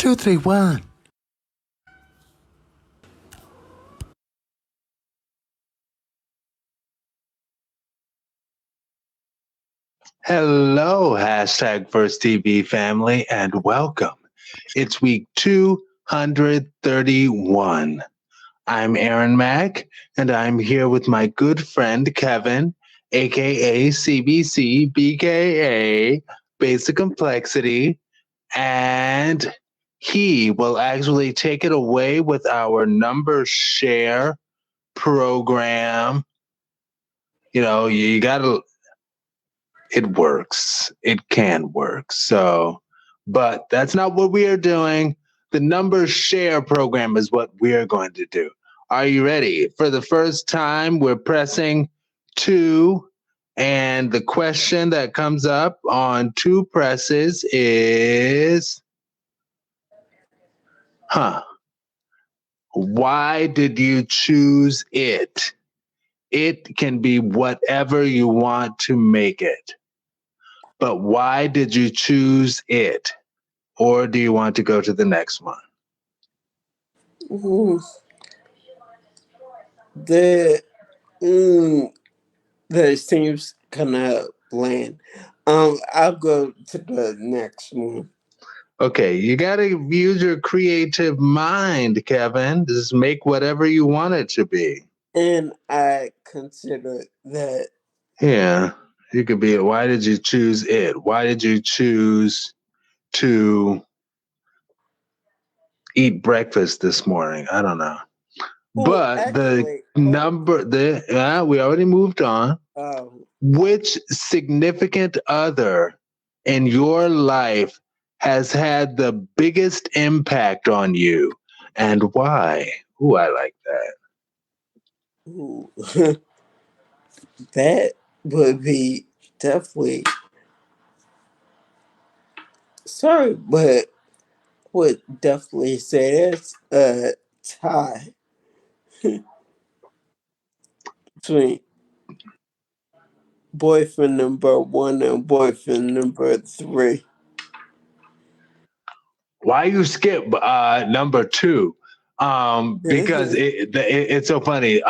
Two, three, one. Hello, hashtag First TV family, and welcome. It's week 231. I'm Aaron Mack, and I'm here with my good friend Kevin, aka CBC, BKA, Basic Complexity, and he will actually take it away with our number share program. You know, you gotta it works. It can work. But that's not what we are doing. The number share program is what we're going to do. Are you ready? For the first time, we're pressing 2, and the question that comes up on 2 presses is, why did you choose it? It can be whatever you want to make it. But why did you choose it? Or do you want to go to the next one? That seems kind of bland. I'll go to the next one. Okay, you got to use your creative mind, Kevin. Just make whatever you want it to be. And I consider that. Yeah, you could be. Why did you choose it? Why did you choose to eat breakfast this morning? I don't know. But actually, we already moved on. Which significant other in your life has had the biggest impact on you, and why? Ooh, I like that. Ooh. That would be definitely. Sorry, but would definitely say that's a tie between boyfriend number 1 and boyfriend number 3. Why you skip number 2? Because it's so funny.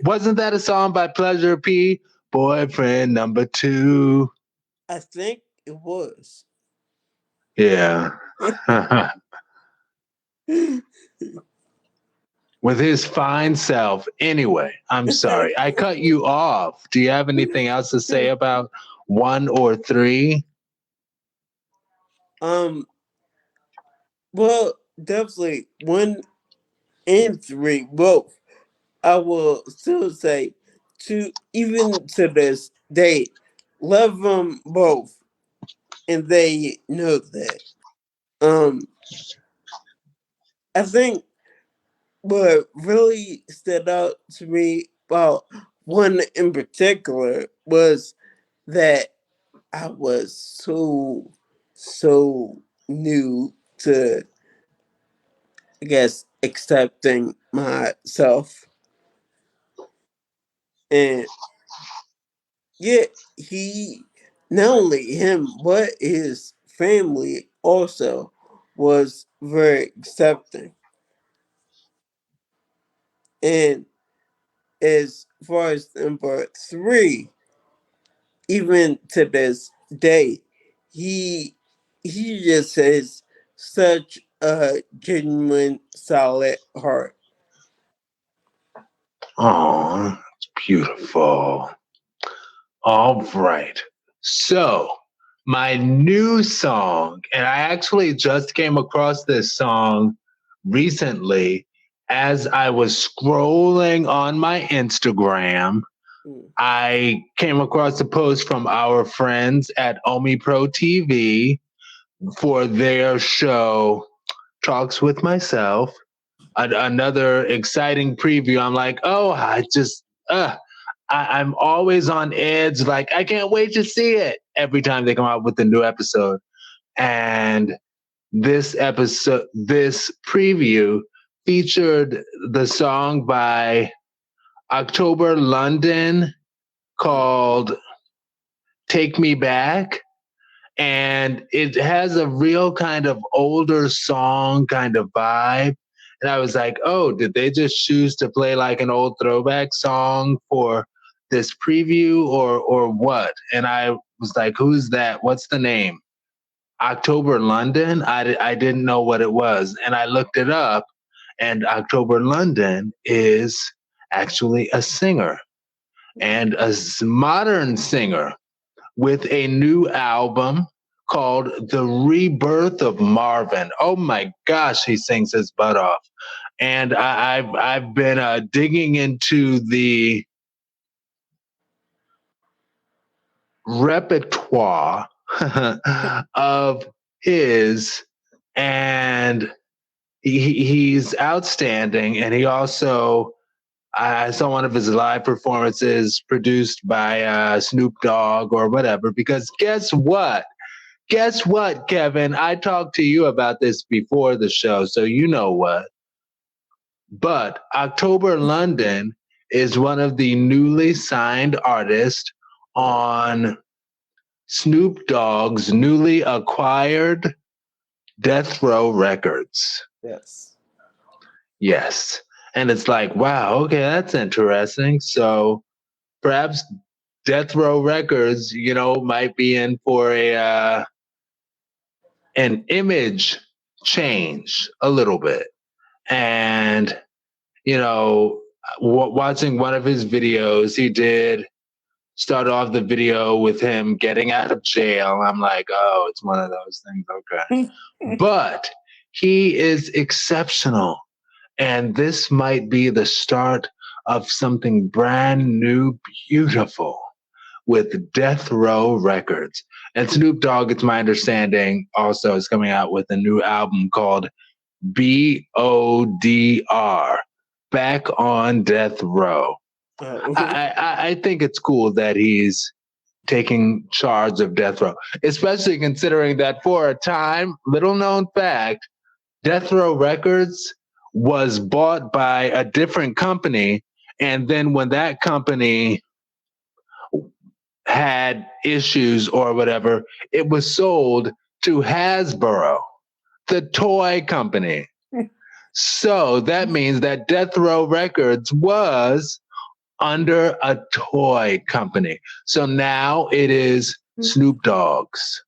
Wasn't that a song by Pleasure P? Boyfriend number 2. I think it was. Yeah. With his fine self. Anyway, I'm sorry. I cut you off. Do you have anything else to say about 1 or 3? Well, definitely 1 and 3 both. I will still say 2, even to this day, love them both, and they know that. I think what really stood out to me about 1 in particular was that I was so new to, I guess, accepting myself. And yeah, he, not only him, but his family also was very accepting. And as far as number 3, even to this day, he just has such a genuine, solid heart. Oh, it's beautiful. All right. So, my new song, and I actually just came across this song recently as I was scrolling on my Instagram. I came across a post from our friends at Omi Pro TV for their show Talks with Myself. Another exciting preview. I'm like, oh, I'm always on edge. Like, I can't wait to see it every time they come out with a new episode. And this preview featured the song by October London called Take Me Back. and it has a real kind of older song kind of vibe. And I was like, oh, did they just choose to play like an old throwback song for this preview or what? And I was like, who's that? What's the name? October London? I didn't know what it was. And I looked it up, and October London is actually a singer and a modern singer with a new album called The Rebirth of Marvin. Oh my gosh, he sings his butt off. And I've been digging into the repertoire of his, and he's outstanding. And he also, I saw one of his live performances produced by Snoop Dogg or whatever, because guess what? Guess what, Kevin? I talked to you about this before the show, so you know what. But October London is one of the newly signed artists on Snoop Dogg's newly acquired Death Row Records. Yes. Yes. And it's like, wow, okay, that's interesting. So perhaps Death Row Records, might be in for an image change a little bit. And, watching one of his videos, he did start off the video with him getting out of jail. I'm like, oh, it's one of those things. Okay. But he is exceptional. And this might be the start of something brand new, beautiful with Death Row Records. And Snoop Dogg, it's my understanding, also is coming out with a new album called BODR, Back on Death Row. I think it's cool that he's taking charge of Death Row, especially considering that for a time, little known fact, Death Row Records was bought by a different company. And then when that company had issues or whatever, it was sold to Hasbro, the toy company. So that means that Death Row Records was under a toy company. So now it is Snoop Dogg's.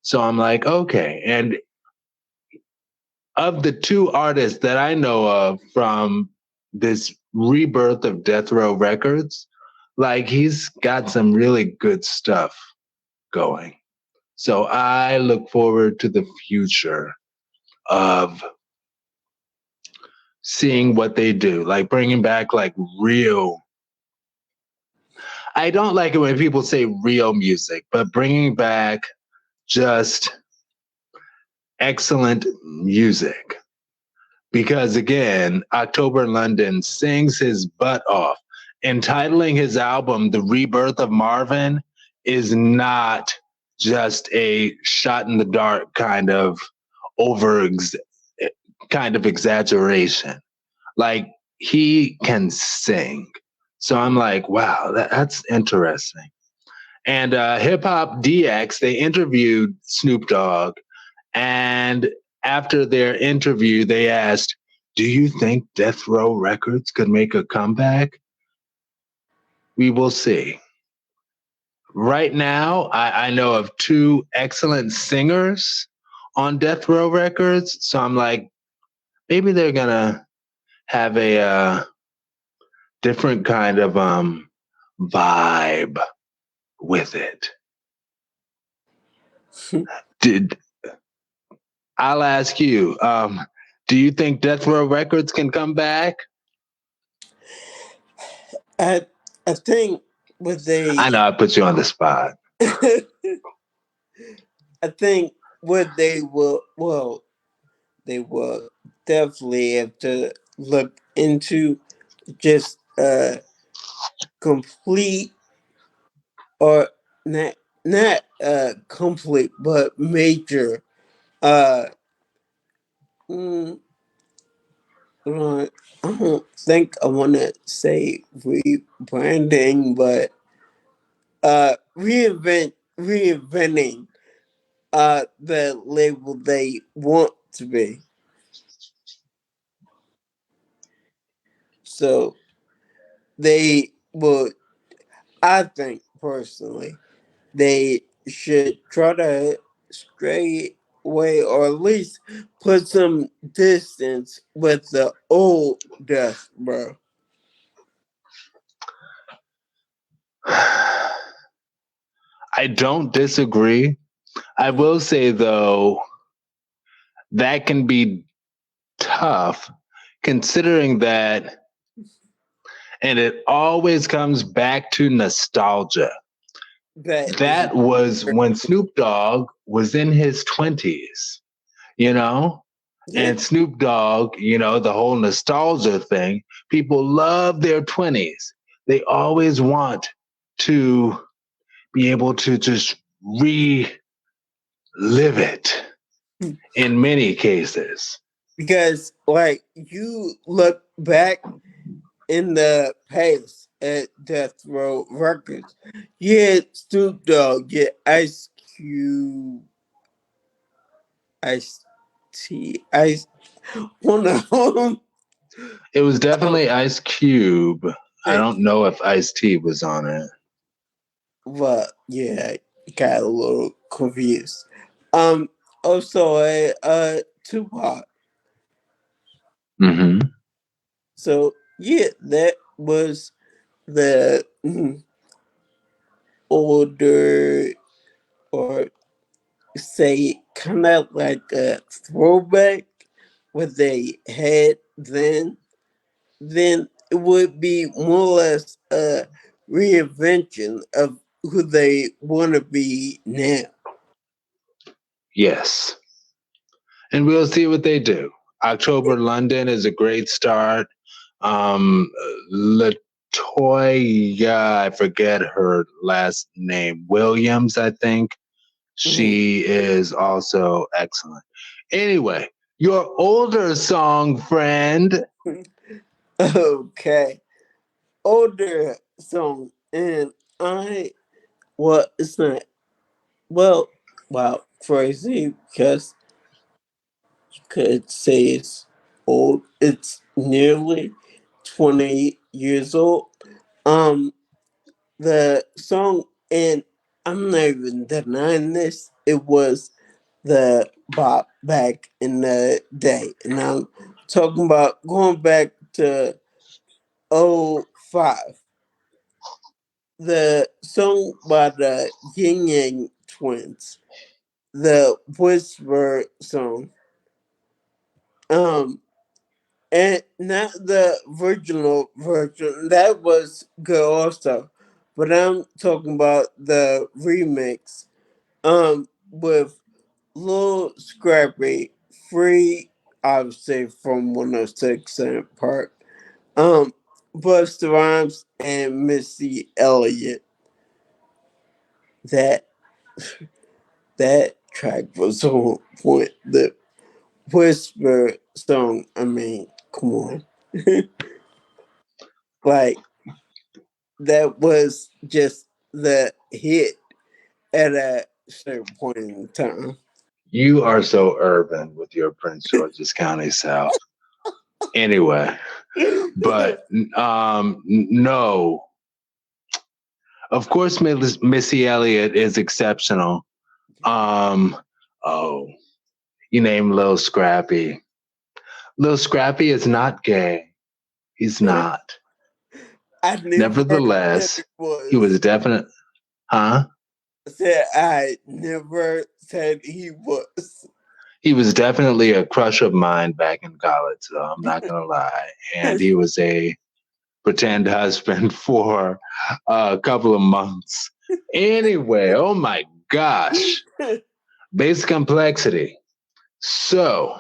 So I'm like, okay. And of the two artists that I know of from this rebirth of Death Row Records, like he's got some really good stuff going. So I look forward to the future of seeing what they do, like bringing back like real. I don't like it when people say real music, but bringing back just excellent music. Because again, October London sings his butt off. Entitling his album The Rebirth of Marvin is not just a shot in the dark kind of exaggeration. Like he can sing. So I'm like, wow, that's interesting. And Hip Hop DX, they interviewed Snoop Dogg, and after their interview, they asked, do you think Death Row Records could make a comeback? We will see. Right now, I know of two excellent singers on Death Row Records. So I'm like, maybe they're going to have a different kind of vibe with it. I'll ask you, do you think Death Row Records can come back? I think what they... I know I put you on the spot. I think what they will definitely have to look into just complete, or not complete, but major I don't think I want to say rebranding, but reinventing the label they want to be. So they would, I think personally, they should try to stray away or at least put some distance with the old Death Row. I don't disagree. I will say, though, that can be tough considering that, and it always comes back to nostalgia. That was when Snoop Dogg was in his 20s, you know? And Snoop Dogg, the whole nostalgia thing, people love their 20s. They always want to be able to just relive it in many cases. Because, like, you look back in the past at Death Row Records, you had Snoop Dogg, you had Ice Cube, Ice T, Ice, one of them. It was definitely Ice Cube. I don't know if Ice-T was on it. But yeah, got a little confused. Also Tupac. Mm-hmm. So yeah, that was the older, or say kind of like a throwback what they had then it would be more or less a reinvention of who they want to be now. Yes. And we'll see what they do. October London is a great start. Latoya, I forget her last name, Williams, I think. She is also excellent. Anyway, your older song, friend. Okay. Older song. And it's not, well, wow, crazy because you could say it's old. It's nearly 20 years old. Um, the song, and I'm not even denying this, it was the bop back in the day. And I'm talking about going back to '05. The song by the Yin Yang Twins, the Whisper song. Um, and not the original version. That was good also. But I'm talking about the remix. With Lil Scrappy, Free, obviously from 106 & Park. Busta Rhymes and Missy Elliott. That that track was on point. The Whisper song, I mean, come on. Like, that was just the hit at a certain point in time. You are so urban with your Prince George's County South. Anyway, but no. Of course, Missy Elliott is exceptional. Oh, you name Lil Scrappy. Lil Scrappy is not gay. He's not. Nevertheless, he was definite. Huh? I never said he was. He was definitely a crush of mine back in college, though. I'm not gonna lie. And he was a pretend husband for a couple of months. Anyway, oh my gosh. Basic complexity. So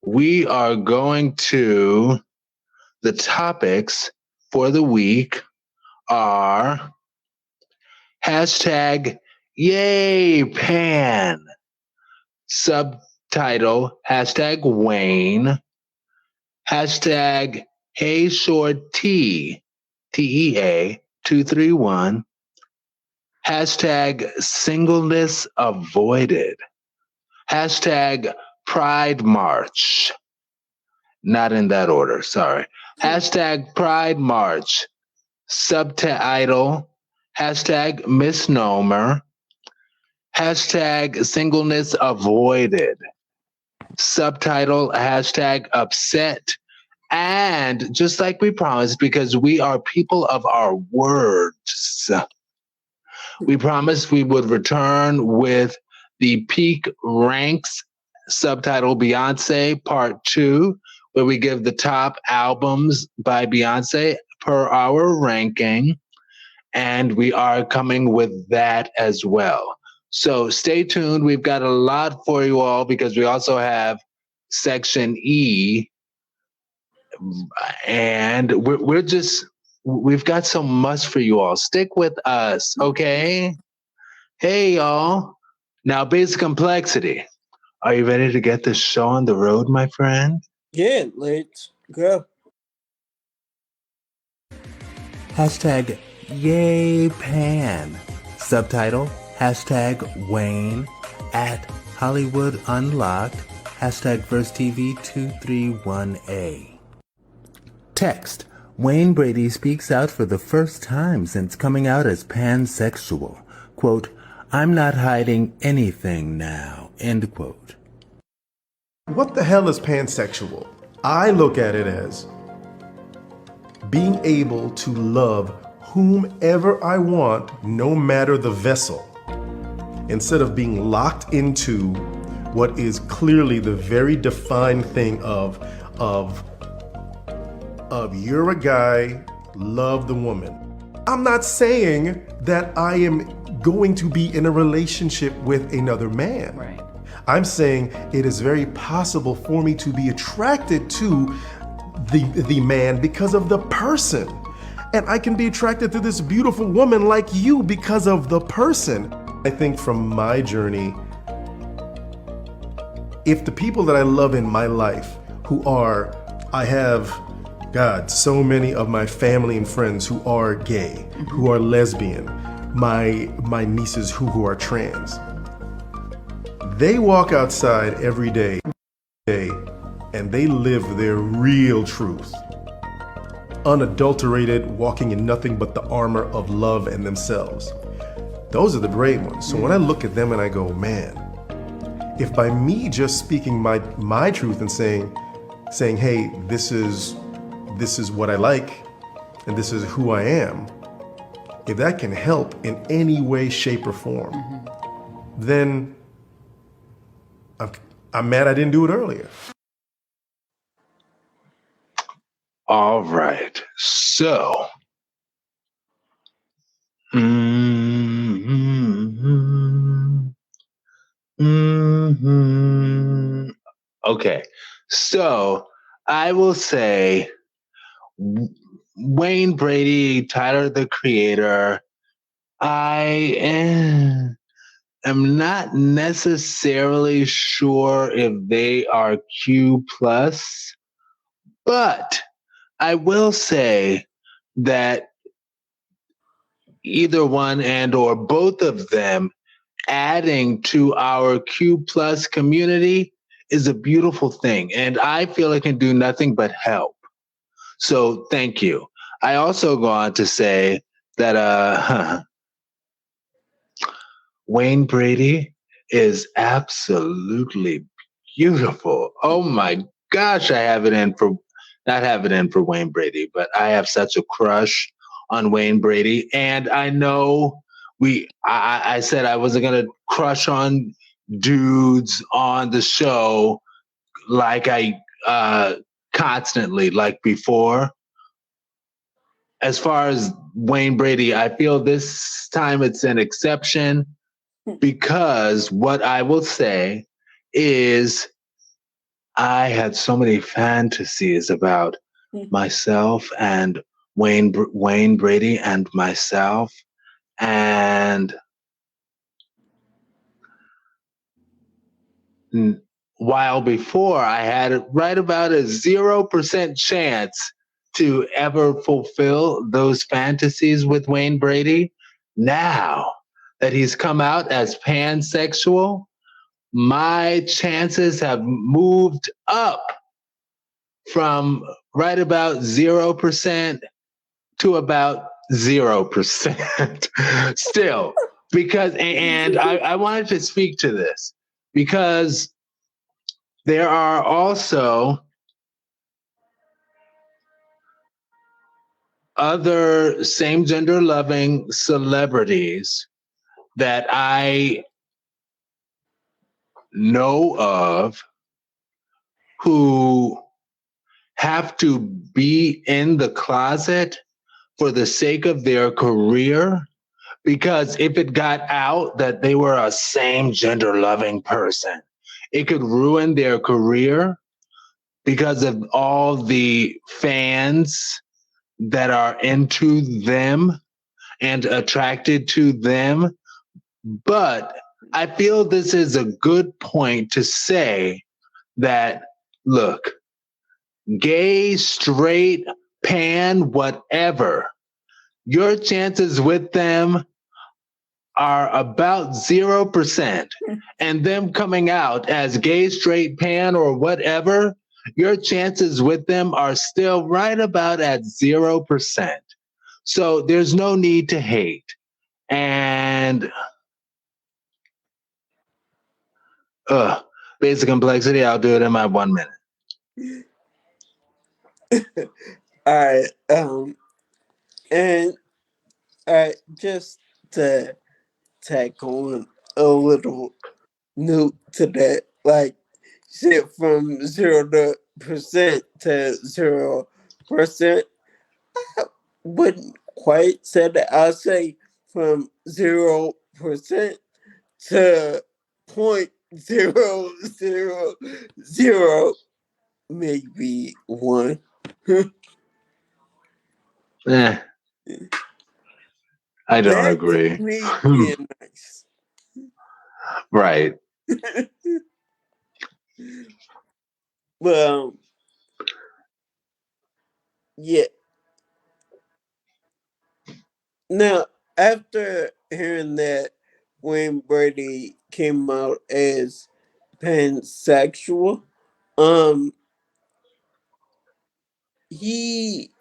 we are going to the topics for the week are hashtag yay pan, subtitle hashtag Wayne, hashtag hey short T, TEA 231, Hashtag singleness avoided. Hashtag Pride March. Not in that order, sorry. Hashtag Pride March. Subtitle, hashtag misnomer. Hashtag singleness avoided. Subtitle, hashtag upset. And just like we promised, because we are people of our words, we promised we would return with the Peak Ranks subtitle Beyonce Part 2, where we give the top albums by Beyonce per our ranking. And we are coming with that as well. So stay tuned. We've got a lot for you all because we also have Section E. And we've got so much for you all. Stick with us, okay? Hey, y'all. Now, Basic Complexity. Are you ready to get this show on the road, my friend? Yeah, let's go. Hashtag Yay Pan. Subtitle, hashtag Wayne at Hollywood Unlocked, hashtag VerseTV231A. Text, Wayne Brady speaks out for the first time since coming out as pansexual. Quote, I'm not hiding anything now, end quote. What the hell is pansexual? I look at it as being able to love whomever I want, no matter the vessel, instead of being locked into what is clearly the very defined thing of you're a guy, love the woman. I'm not saying that I am going to be in a relationship with another man. Right. I'm saying it is very possible for me to be attracted to the man because of the person. And I can be attracted to this beautiful woman like you because of the person. I think from my journey, if the people that I love in my life I have, God, so many of my family and friends who are gay, who are lesbian, my nieces who are trans. They walk outside every day and they live their real truth. Unadulterated, walking in nothing but the armor of love and themselves. Those are the brave ones. So when I look at them and I go, man, if by me just speaking my truth and saying, hey, this is what I like and this is who I am, if that can help in any way, shape, or form, then I'm mad I didn't do it earlier. All right. So, okay. So I will say Wayne Brady, Tyler the Creator, I am not necessarily sure if they are Q+, but I will say that either one and or both of them adding to our Q+ community is a beautiful thing. And I feel it can do nothing but help. So thank you. I also go on to say that Wayne Brady is absolutely beautiful. Oh my gosh, not have it in for Wayne Brady, but I have such a crush on Wayne Brady. And I know I said I wasn't gonna crush on dudes on the show like I constantly like before. As far as Wayne Brady, I feel this time it's an exception because what I will say is I had so many fantasies about myself and Wayne Brady and myself. And while before I had right about a 0% chance to ever fulfill those fantasies with Wayne Brady, now that he's come out as pansexual, my chances have moved up from right about 0% to about 0% still. Because, and I wanted to speak to this because there are also other same gender loving celebrities that I know of who have to be in the closet for the sake of their career, because if it got out that they were a same gender loving person, it could ruin their career because of all the fans that are into them and attracted to them. But I feel this is a good point to say that, look, gay, straight, pan, whatever, your chances with them are about 0%. And them coming out as gay, straight, pan, or whatever, your chances with them are still right about at 0%. So there's no need to hate. And basic complexity, I'll do it in my 1 minute. All right. And just to tack on a little note to that, like shit from 0% to 0%. I wouldn't quite say that. I'll say from 0% to 0.000, maybe 1. I don't That's agree. me being nice. Right. But yeah. Now, after hearing that Wayne Brady came out as pansexual, he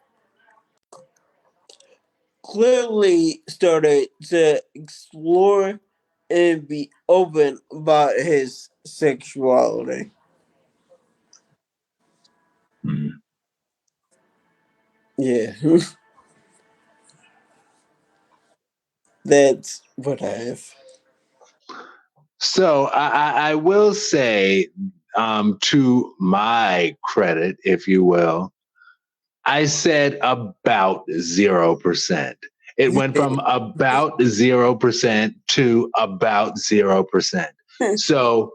clearly started to explore and be open about his sexuality. Mm. Yeah. That's what I have. So I will say, to my credit, if you will, I said about 0%. It went from about 0% to about 0%. So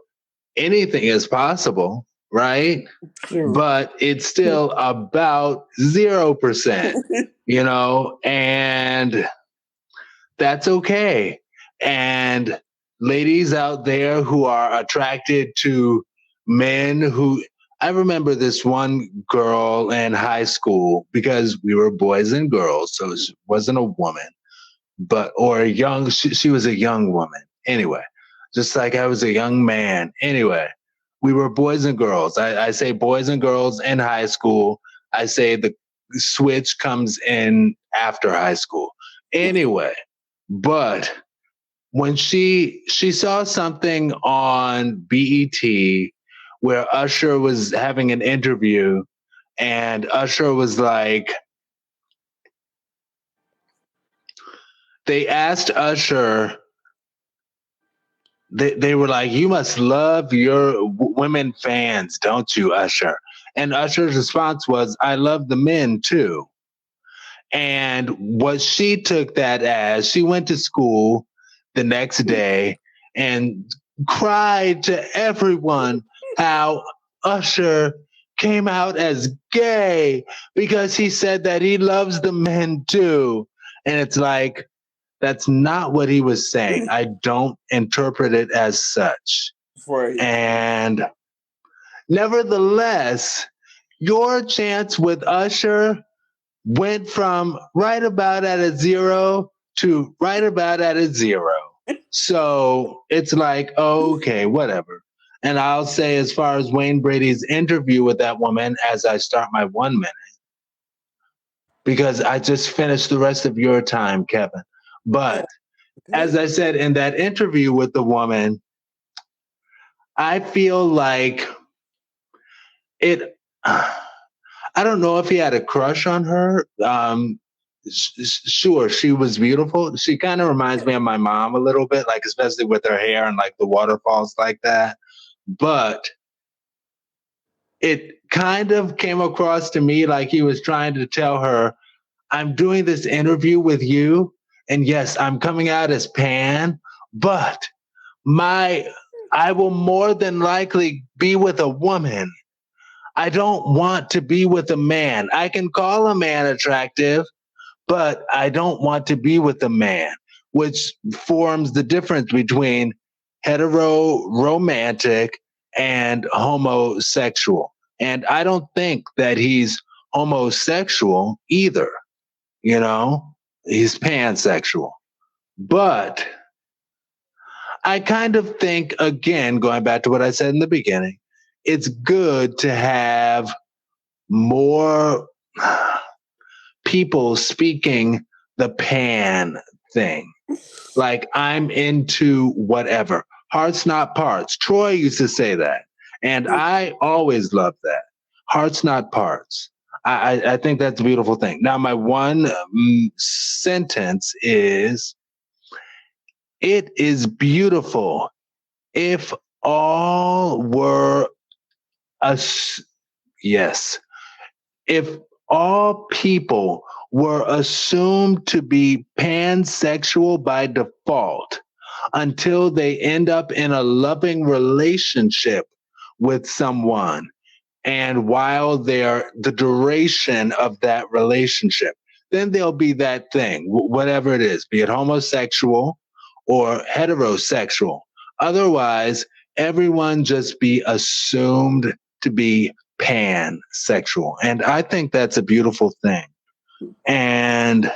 anything is possible, right? True. But it's still about 0%, you know, and that's okay. And ladies out there who are attracted to men who, I remember this one girl in high school, because we were boys and girls, so she wasn't a woman, but, or a young, she was a young woman. Anyway, just like I was a young man. Anyway, we were boys and girls. I say boys and girls in high school. I say the switch comes in after high school. Anyway, but when she saw something on BET where Usher was having an interview, and Usher was like, they asked Usher, they were like, you must love your women fans, don't you, Usher? And Usher's response was, I love the men too. And what she took that as, she went to school the next day and cried to everyone how Usher came out as gay because he said that he loves the men too. And it's like, that's not what he was saying. I don't interpret it as such. Right. And nevertheless, your chance with Usher went from right about at a 0 to right about at a 0. So it's like, okay, whatever. And I'll say, as far as Wayne Brady's interview with that woman, as I start my 1 minute, because I just finished the rest of your time, Kevin. But as I said in that interview with the woman, I feel like it. I don't know if he had a crush on her. Sure, she was beautiful. She kind of reminds me of my mom a little bit, like especially with her hair and like the waterfalls like that. But it kind of came across to me like he was trying to tell her, I'm doing this interview with you, and yes, I'm coming out as pan, but my I will more than likely be with a woman. I don't want to be with a man. I can call a man attractive, but I don't want to be with a man, which forms the difference between hetero romantic and homosexual. And I don't think that he's homosexual either, you know, he's pansexual. But I kind of think, again, going back to what I said in the beginning, it's good to have more people speaking the pan thing. Like, I'm into whatever. Hearts, not parts. Troy used to say that. And I always loved that. Hearts, not parts. I think that's a beautiful thing. Now, my one sentence is, it is beautiful if all were us. Yes. If all people were assumed to be pansexual by default until they end up in a loving relationship with someone, and while they're the duration of that relationship, then there'll be that thing, whatever it is, be it homosexual or heterosexual. Otherwise, everyone just be assumed to be pansexual. And I think that's a beautiful thing. And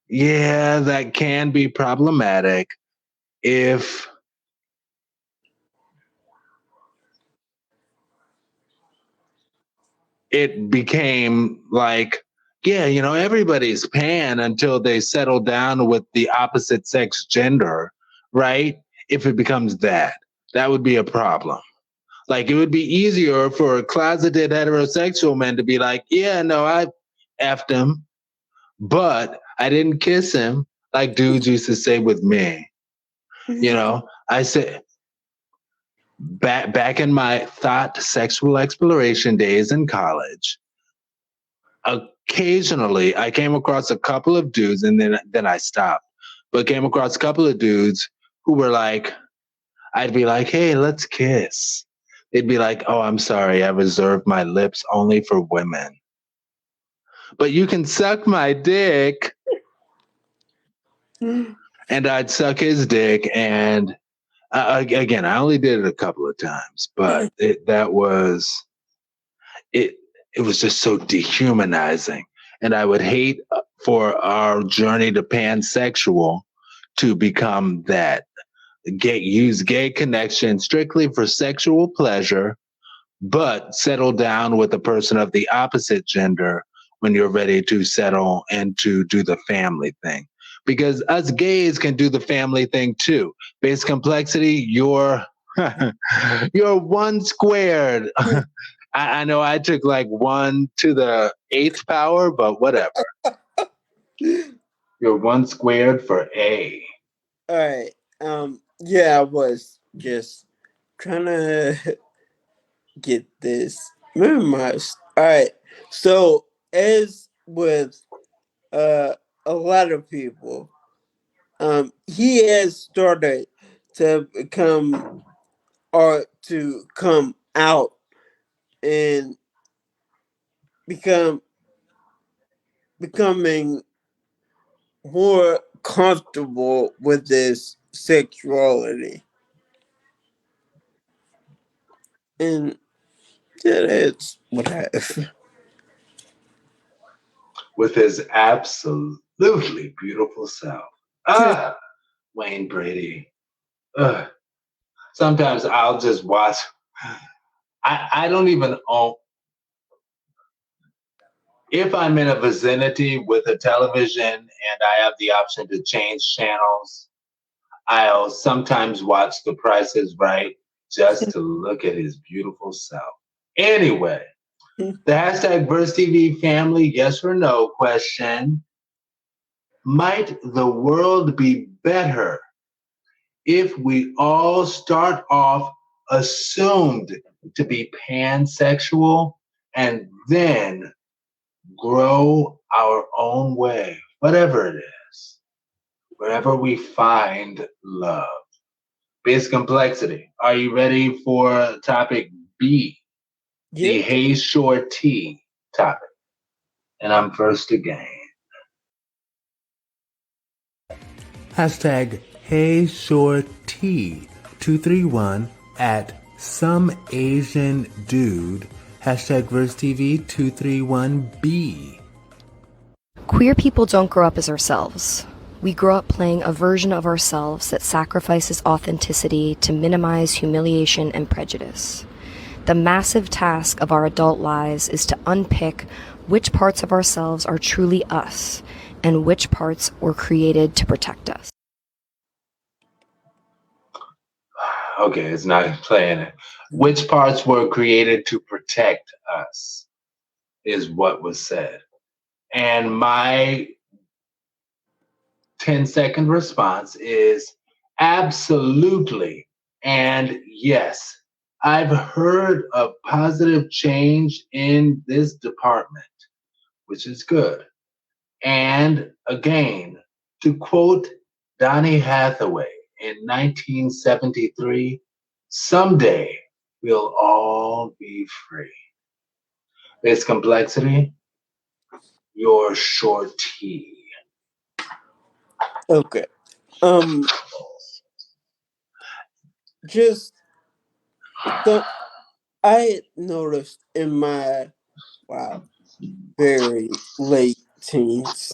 yeah, that can be problematic if it became like, yeah, you know, everybody's pan until they settle down with the opposite sex gender, right? If it becomes that, that would be a problem. Like, it would be easier for a closeted heterosexual man to be like, yeah, no, I effed him, but I didn't kiss him like dudes used to say with me. You know, I said, back in my thought sexual exploration days in college, occasionally I came across a couple of dudes, and then I stopped, but came across a couple of dudes who were like, I'd be like, hey, let's kiss. They'd be like, oh, I'm sorry, I reserved my lips only for women. But you can suck my dick. And I'd suck his dick. And again, I only did it a couple of times, but it was just so dehumanizing. And I would hate for our journey to pansexual to become that. Use gay connection strictly for sexual pleasure, but settle down with a person of the opposite gender when you're ready to settle and to do the family thing. Because us gays can do the family thing too. Base complexity, you're you're 1 squared. I know I took like 1 to the 8th power, but whatever. You're 1 squared for A. All right. Yeah, I was just trying to get this memorized. All right. So, as with a lot of people, he has started to become or to come out and becoming more comfortable with his sexuality. And yeah, that's what I have. With his absolute absolutely beautiful self. Ah, Wayne Brady. Ugh. Sometimes I'll just watch. I don't even own. If I'm in a vicinity with a television and I have the option to change channels, I'll sometimes watch The Price is Right just to look at his beautiful self. Anyway, the hashtag Verse TV family yes or no question. Might the world be better if we all start off assumed to be pansexual and then grow our own way, whatever it is, wherever we find love? Base complexity. Are you ready for topic B, the Yes. Hey Shore T topic? And I'm first again. Hashtag HeyShoreT231 at some Asian dude. Hashtag VerseTV231B. Queer people don't grow up as ourselves. We grow up playing a version of ourselves that sacrifices authenticity to minimize humiliation and prejudice. The massive task of our adult lives is to unpick which parts of ourselves are truly us and which parts were created to protect us. Okay, it's not playing it. Which parts were created to protect us is what was said. And my 10-second response is absolutely. And yes, I've heard of positive change in this department, which is good. And again, to quote Donny Hathaway in 1973, someday we'll all be free. Base complexity, your shorty. Okay. Just so I noticed in my very late teens,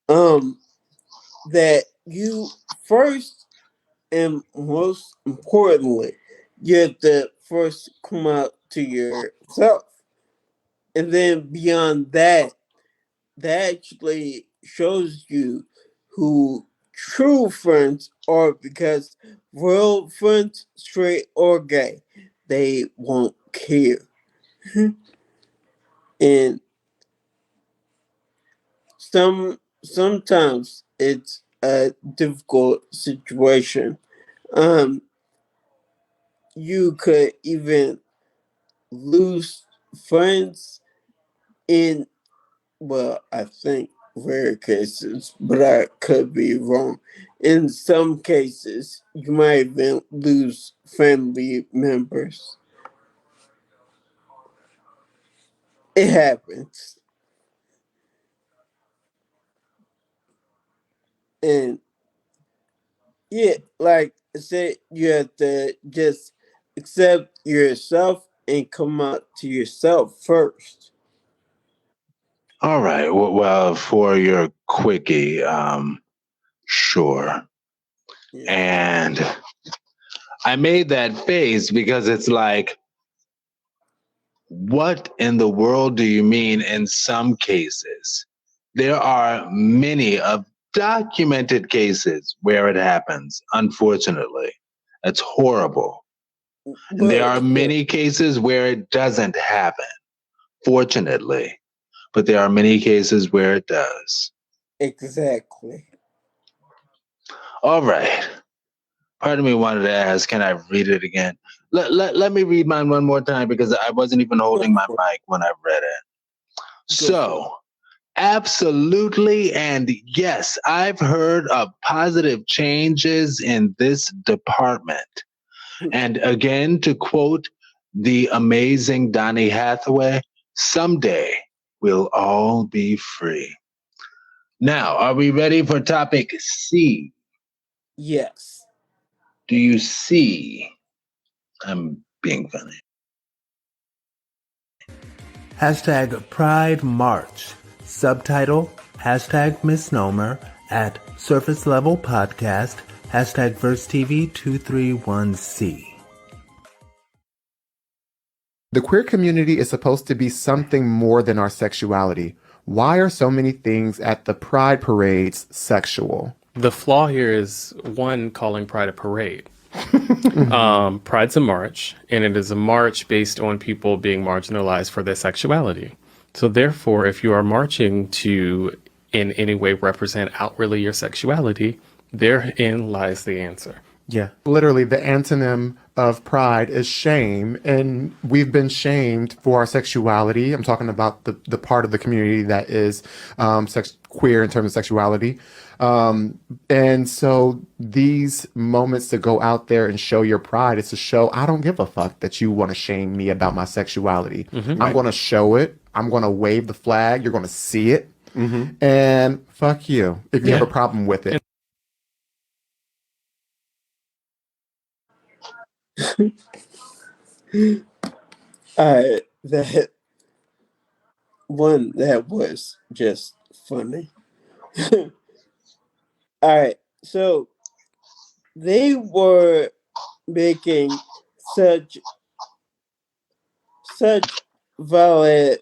that you first and most importantly, you have to first come out to yourself. And then beyond that, that actually shows you who true friends are, because real friends, straight or gay, they won't care. And sometimes it's a difficult situation. Um, you could even lose friends in, well, I think rare cases, but I could be wrong. In some cases, you might even lose family members. It happens. And yeah, like I said, you have to just accept yourself and come out to yourself first. All right. Well, for your quickie, sure. Yeah. And I made that face because it's like, what in the world do you mean in some cases? There are many of documented cases where it happens, unfortunately. That's horrible. And there But are many cases where it doesn't happen, fortunately. But there are many cases where it does. exactly. All right. Part of me wanted to ask, can I read it again? Let me read mine one more time because I wasn't even Go holding my for mic when I read it. it. Go for it. So, absolutely. And yes, I've heard of positive changes in this department. And again, to quote the amazing Donny Hathaway, someday we'll all be free. Now, are we ready for topic C? Yes. Do you see? I'm being funny. Hashtag Pride March. Subtitle, hashtag misnomer, at Surface Level Podcast, hashtag VerseTV231C. The queer community is supposed to be something more than our sexuality. Why are so many things at the pride parades sexual? The flaw here is one calling Pride a parade. Pride's a march, and it is a march based on people being marginalized for their sexuality. So therefore, if you are marching to in any way represent outwardly your sexuality, therein lies the answer. Yeah. Literally, the antonym of pride is shame, and we've been shamed for our sexuality. I'm talking about the part of the community that is queer in terms of sexuality. And so these moments to go out there and show your pride, it's to show, I don't give a fuck that you want to shame me about my sexuality. I'm going to show it. I'm going to wave the flag. You're going to see it. And fuck you if you have a problem with it. That one that was just funny. All right, so they were making such valid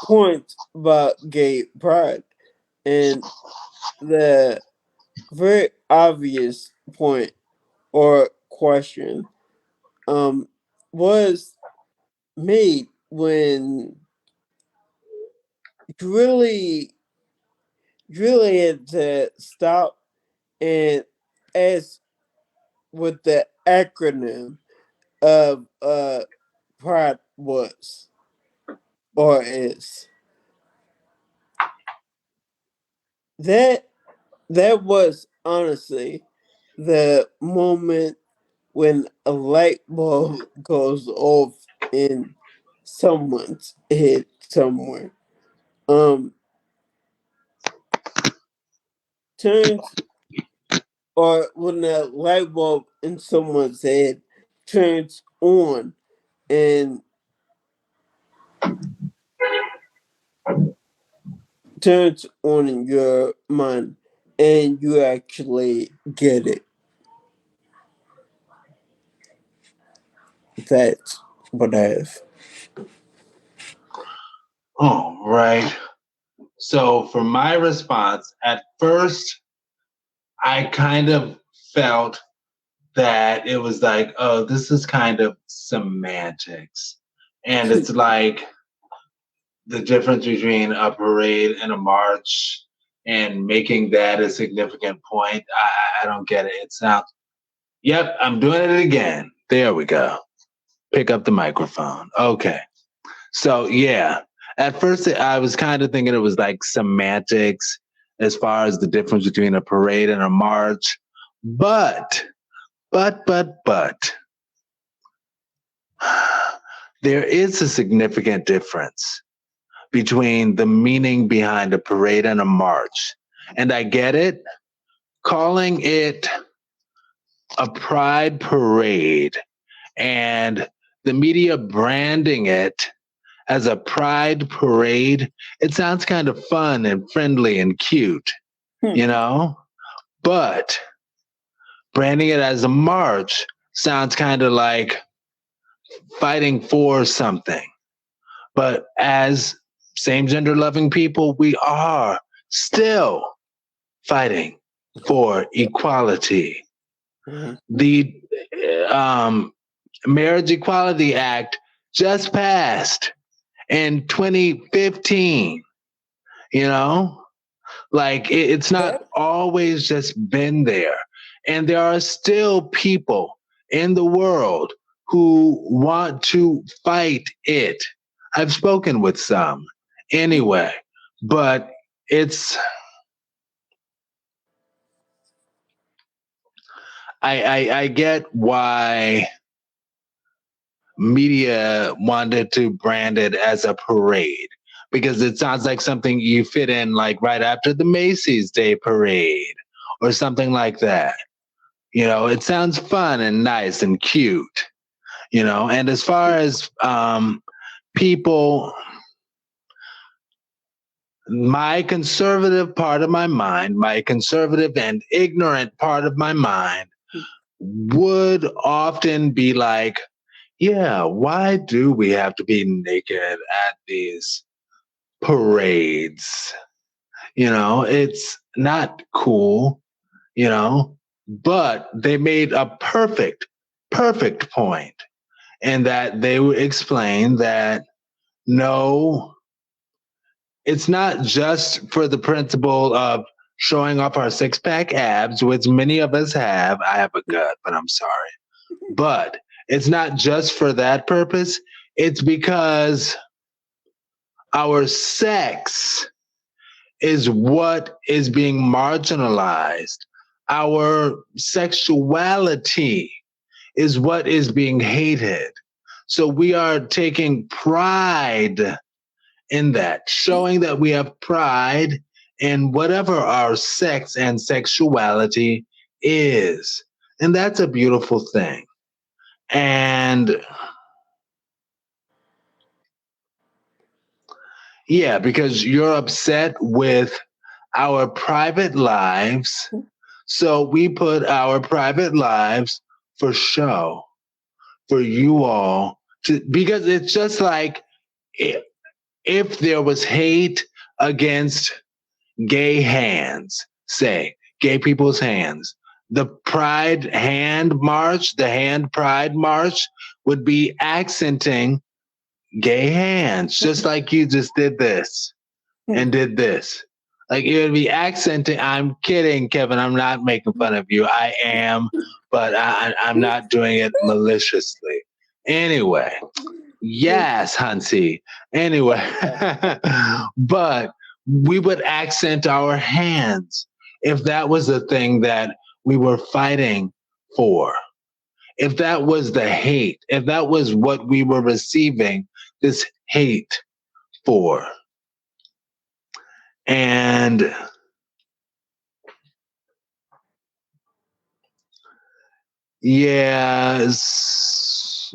points about gay pride, and the very obvious point or question was made when you really had to stop and ask what the acronym of pride was or is. That was honestly the moment when a light bulb goes off in someone's head somewhere. Or when the light bulb in someone's head turns on and turns on in your mind and you actually get it. That's what I have. All right. So for my response, at first, I kind of felt that it was like, oh, this is kind of semantics. And it's like the difference between a parade and a march and making that a significant point. I don't get it. It sounds, yep, I'm doing it again. There we go. Pick up the microphone. Okay. So, yeah, at first I was kind of thinking it was like semantics as far as the difference between a parade and a march. But, there is a significant difference between the meaning behind a parade and a march. And I get it. Calling it a pride parade and the media branding it as a pride parade, it sounds kind of fun and friendly and cute, you know? But branding it as a march sounds kind of like fighting for something. But as same gender loving people, we are still fighting for equality. The Marriage Equality Act just passed in 2015, you know? Like, it's not always just been there. And there are still people in the world who want to fight it. I've spoken with some anyway, but it's... I get why media wanted to brand it as a parade, because it sounds like something you fit in like right after the Macy's Day Parade or something like that. You know, it sounds fun and nice and cute, you know. And as far as people my conservative part of my mind, my conservative and ignorant part of my mind, would often be like, yeah, why do we have to be naked at these parades? It's not cool, but they made a perfect point, and that they would explain that no, it's not just for the principle of showing off our six-pack abs, which many of us have. I have a gut, but I'm sorry. But it's not just for that purpose. It's because our sex is what is being marginalized. Our sexuality is what is being hated. So we are taking pride in that, showing that we have pride in whatever our sex and sexuality is. And that's a beautiful thing. And yeah, because you're upset with our private lives. So we put our private lives for show, for you all to, because it's just like if there was hate against gay hands, say gay people's hands, the Pride Hand March, the Hand Pride March would be accenting gay hands, just like you just did this and did this. Like it would be accenting. I'm kidding, Kevin. I'm not making fun of you. I am, but I'm not doing it maliciously. Anyway, yes, Hansi. Anyway, but we would accent our hands if that was the thing that we were fighting for. If that was the hate, if that was what we were receiving this hate for. And yes,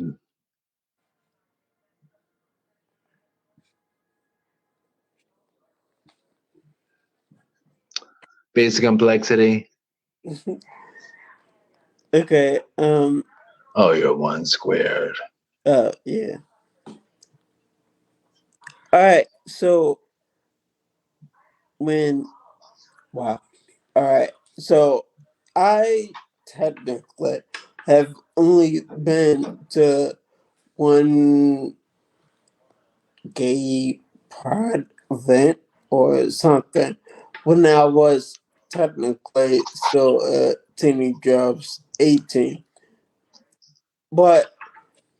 basic complexity. Okay. Oh, you're one squared. Yeah. All right. So wow. All right. So I technically have only been to one gay pride event or something when I was technically still a teenager. I was 18. But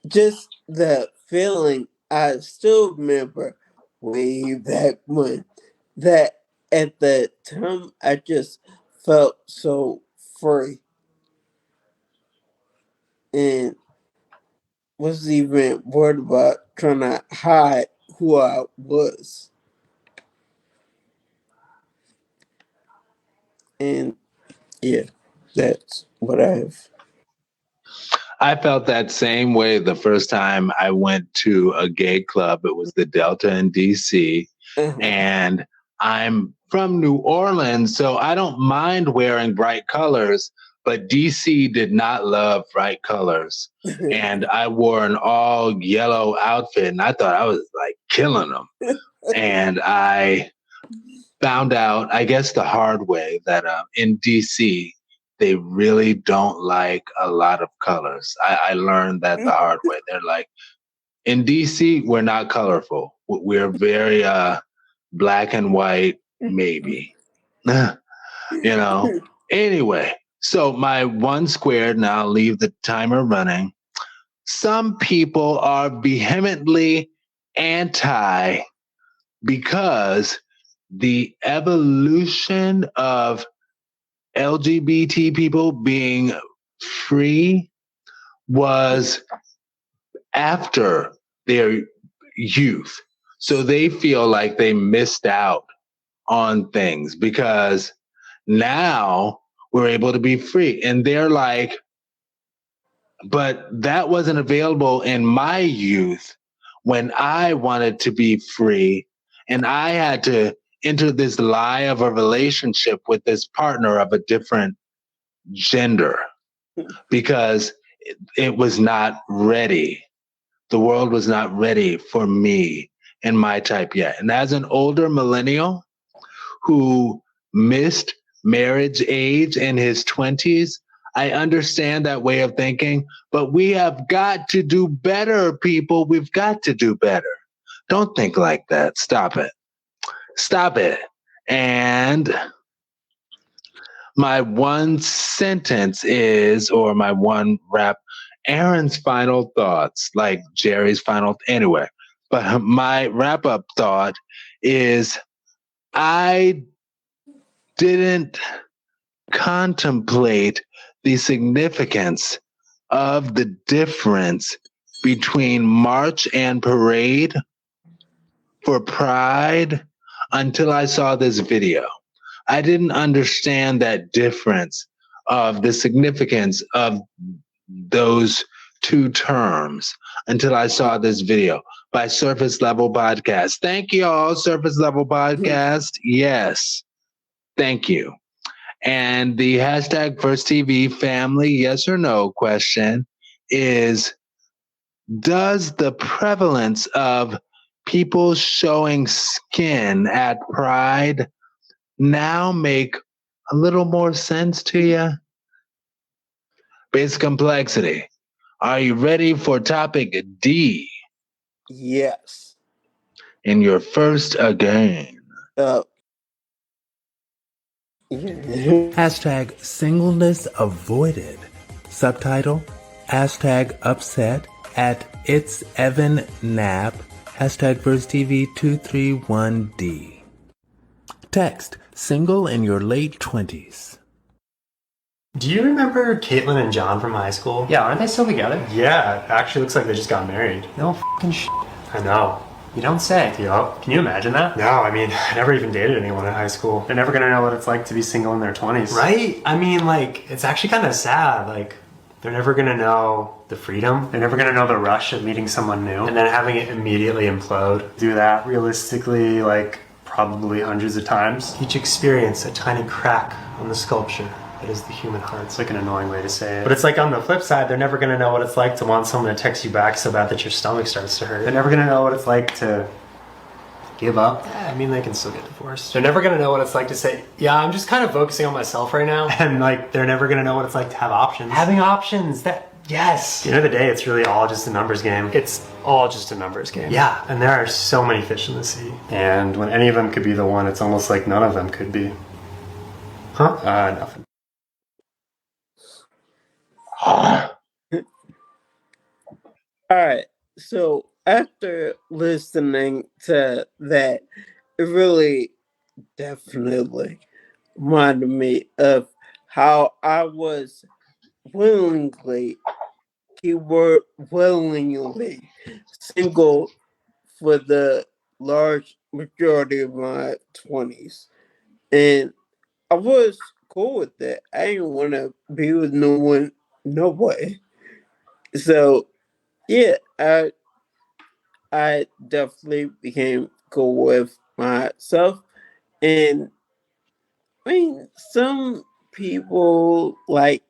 just the feeling, I still remember way back when, that at the time I just felt so free and wasn't even worried about trying to hide who I was. And yeah, that's what I have. I felt that same way the first time I went to a gay club. It was the Delta in DC. And I'm from New Orleans, so I don't mind wearing bright colors, but DC did not love bright colors. And I wore an all yellow outfit, and I thought I was like killing them. And I found out, I guess the hard way, that in DC, they really don't like a lot of colors. I learned that the hard way. They're like, in DC, we're not colorful. We're very black and white, maybe. Anyway, so my one squared, now leave the timer running. Some people are vehemently anti because the evolution of LGBT people being free was after their youth. So they feel like they missed out on things because now we're able to be free. And they're like, but that wasn't available in my youth when I wanted to be free and I had to into this lie of a relationship with this partner of a different gender because it was not ready. The world was not ready for me and my type yet. And as an older millennial who missed marriage age in his 20s, I understand that way of thinking, but we have got to do better, people. We've got to do better. Don't think like that. Stop it. Stop it. And my one sentence is, or my one rap, Aaron's final thoughts, like Jerry's final, anyway. But my wrap up thought is I didn't contemplate the significance of the difference between March and Parade for Pride until I saw this video. I didn't understand that difference of the significance of those two terms until I saw this video by Surface Level Podcast. Thank you all, Surface Level Podcast. Yes, thank you. And the hashtag First TV family yes or no question is, does the prevalence of people showing skin at Pride now make a little more sense to you? Basic complexity. Are you ready for topic D Yes. in your first again? Hashtag singleness avoided. Subtitle, hashtag upset at It's Evan Knapp. Hashtag First TV 231D. Text, single in your late 20s. Do you remember Caitlin and John from high school? Yeah, aren't they still together? Yeah, it actually looks like they just got married. No fucking shit. I know. You don't say. Yup. Can you imagine that? No, I mean, I never even dated anyone in high school. They're never gonna know what it's like to be single in their 20s. Right? I mean, like, it's actually kind of sad. Like, they're never gonna know the freedom. They're never gonna know the rush of meeting someone new. And then having it immediately implode. Do that realistically, like, probably hundreds of times. Each experience a tiny crack on the sculpture that is the human heart. It's like an annoying way to say it. But it's like on the flip side, they're never gonna know what it's like to want someone to text you back so bad that your stomach starts to hurt. They're never gonna know what it's like to give up. Yeah, I mean, they can still get divorced. They're never gonna know what it's like to say, yeah, I'm just kind of focusing on myself right now. And like, they're never gonna know what it's like to have options. Having options, yes. At the end of the day, it's really all just a numbers game. It's all just a numbers game. Yeah, and there are so many fish in the sea. And when any of them could be the one, it's almost like none of them could be. Huh? Nothing. Alright, so after listening to that, it really definitely reminded me of how I was willingly, keyword willingly, single for the large majority of my 20s. And I was cool with that. I didn't want to be with no one, no way. So, yeah, I definitely became cool with myself. And I mean, some people like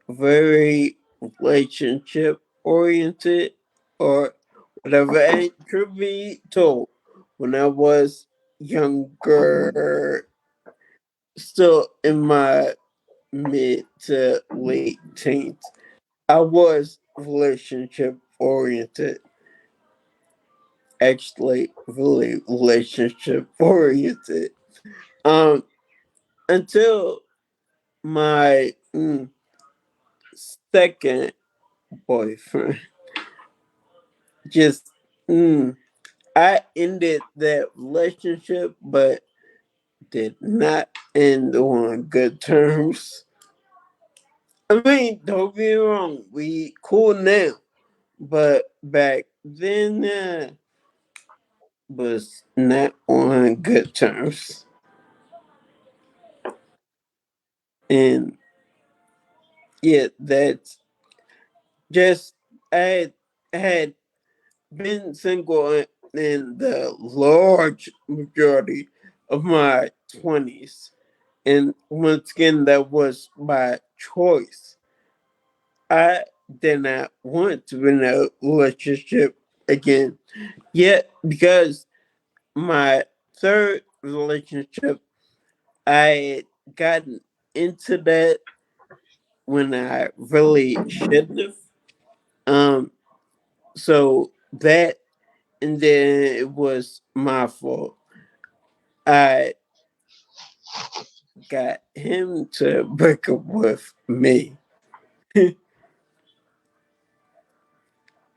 very relationship oriented or whatever. And truth be told, when I was younger, still in my mid to late teens, I was relationship oriented. Actually, really relationship oriented. Until my second boyfriend. Just I ended that relationship, but did not end on good terms. I mean, don't be wrong, we cool now, but back then was not on good terms. And yeah, that's just I had been single in the large majority of my 20s. And once again, that was by choice. I did not want to be in a relationship again. Yet, because my third relationship, I had gotten into that when I really shouldn't have. So that, and then it was my fault. I got him to break up with me.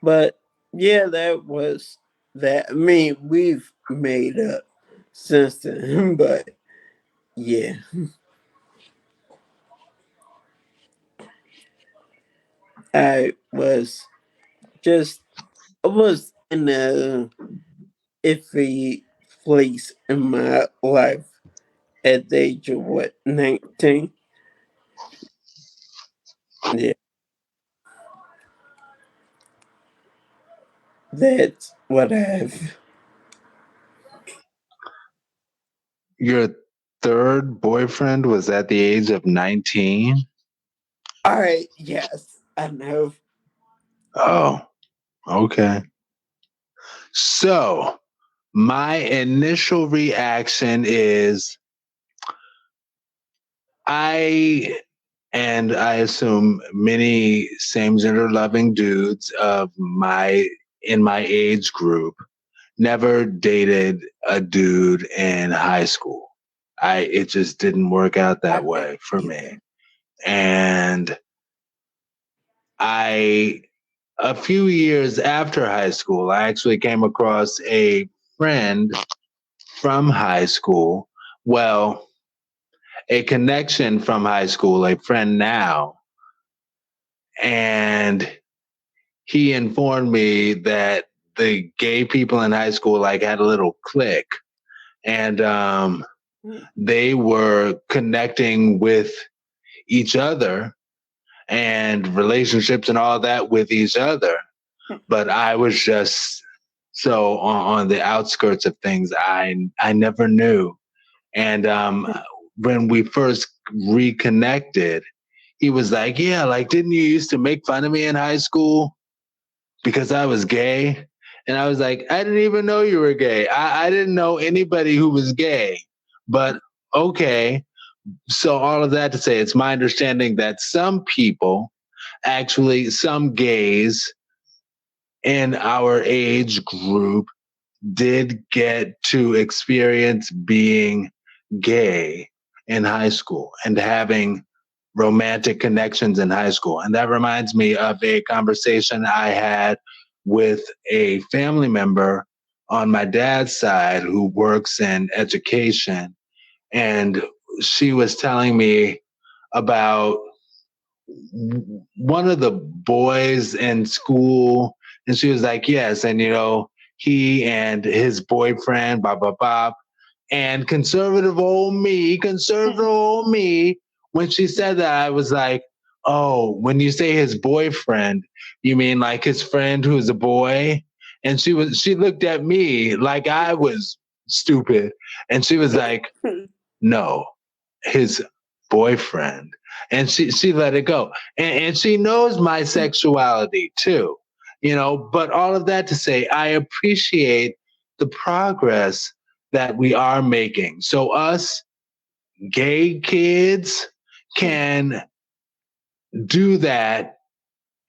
But yeah, that was that. I mean, we've made up since then, but yeah. I was just, I was in a iffy place in my life at the age of what, 19? Yeah, that's what I have. Your third boyfriend was at the age of 19? All right, yes, I know. Oh, okay. So, my initial reaction is and I assume many same gender loving dudes in my age group never dated a dude in high school. It just didn't work out that way for me. And a few years after high school, I actually came across a friend from high school. Well, a connection from high school, a friend now. And he informed me that the gay people in high school like had a little clique, and they were connecting with each other and relationships and all that with each other. But I was just so on the outskirts of things. I never knew. And when we first reconnected, he was like, yeah, like, didn't you used to make fun of me in high school because I was gay? And I was like, I didn't even know you were gay. I didn't know anybody who was gay. But okay. So all of that to say, it's my understanding that some people, actually some gays in our age group, did get to experience being gay in high school and having romantic connections in high school. And that reminds me of a conversation I had with a family member on my dad's side who works in education. And she was telling me about one of the boys in school. And she was like, yes. And, he and his boyfriend, blah, blah, blah. And conservative old me, when she said that, I was like, oh, when you say his boyfriend, you mean like his friend who's a boy? And she looked at me like I was stupid. And she was like, no, his boyfriend. And she let it go. And she knows my sexuality too, but all of that to say, I appreciate the progress that we are making. So us gay kids can do that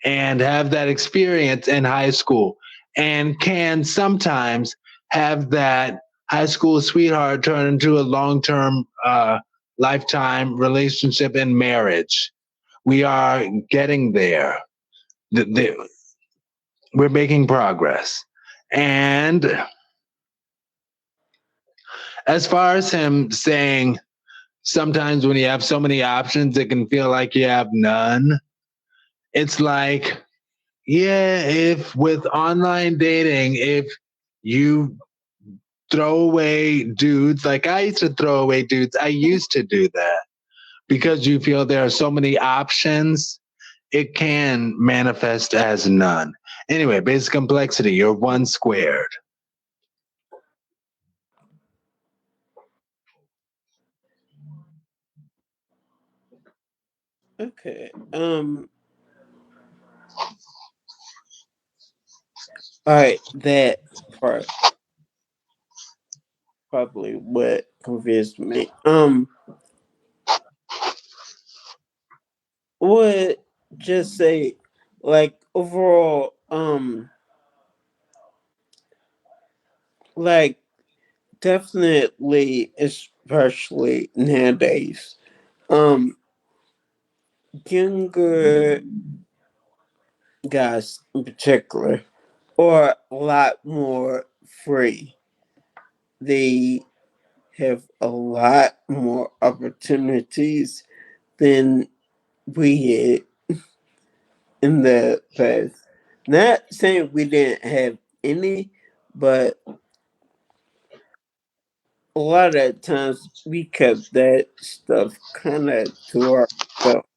and have that experience in high school, and can sometimes have that high school sweetheart turn into a long-term lifetime relationship and marriage. We are getting there. We're making progress. And as far as him saying, sometimes when you have so many options, it can feel like you have none. It's like, yeah, if with online dating, if you throw away dudes, like I used to throw away dudes, I used to do that because you feel there are so many options, it can manifest as none. Anyway, basic complexity, you're one squared. Okay. All right. That part probably what confused me. Would just say like overall, like definitely, especially nowadays, um, younger guys in particular are a lot more free. They have a lot more opportunities than we had in the past. Not saying we didn't have any, but a lot of times we kept that stuff kind of to ourselves.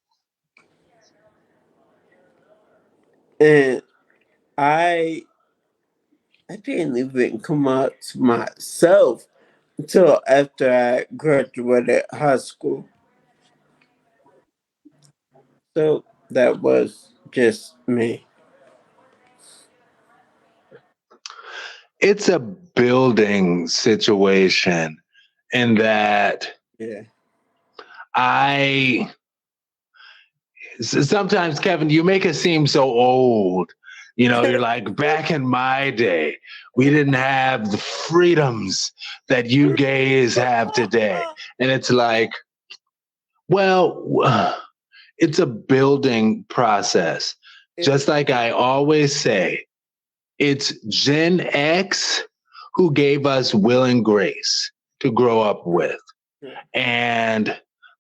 And I I didn't even come out to myself until after I graduated high school. So that was just me. It's a building situation in that Yeah. I sometimes, Kevin, you make it seem so old. You know, you're like, back in my day, we didn't have the freedoms that you gays have today. And it's like, well, it's a building process. Just like I always say, it's Gen X who gave us Will and Grace to grow up with. And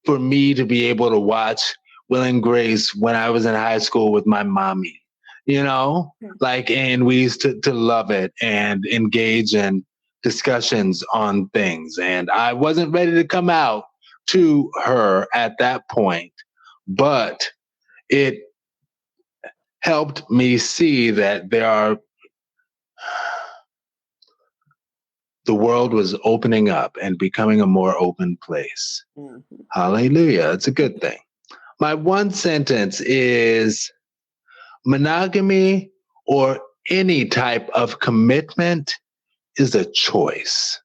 for me to be able to watch Will and Grace when I was in high school with my mommy, you know, like, and we used to love it and engage in discussions on things. And I wasn't ready to come out to her at that point, but it helped me see that the world was opening up and becoming a more open place. Mm-hmm. Hallelujah. It's a good thing. My one sentence is monogamy or any type of commitment is a choice.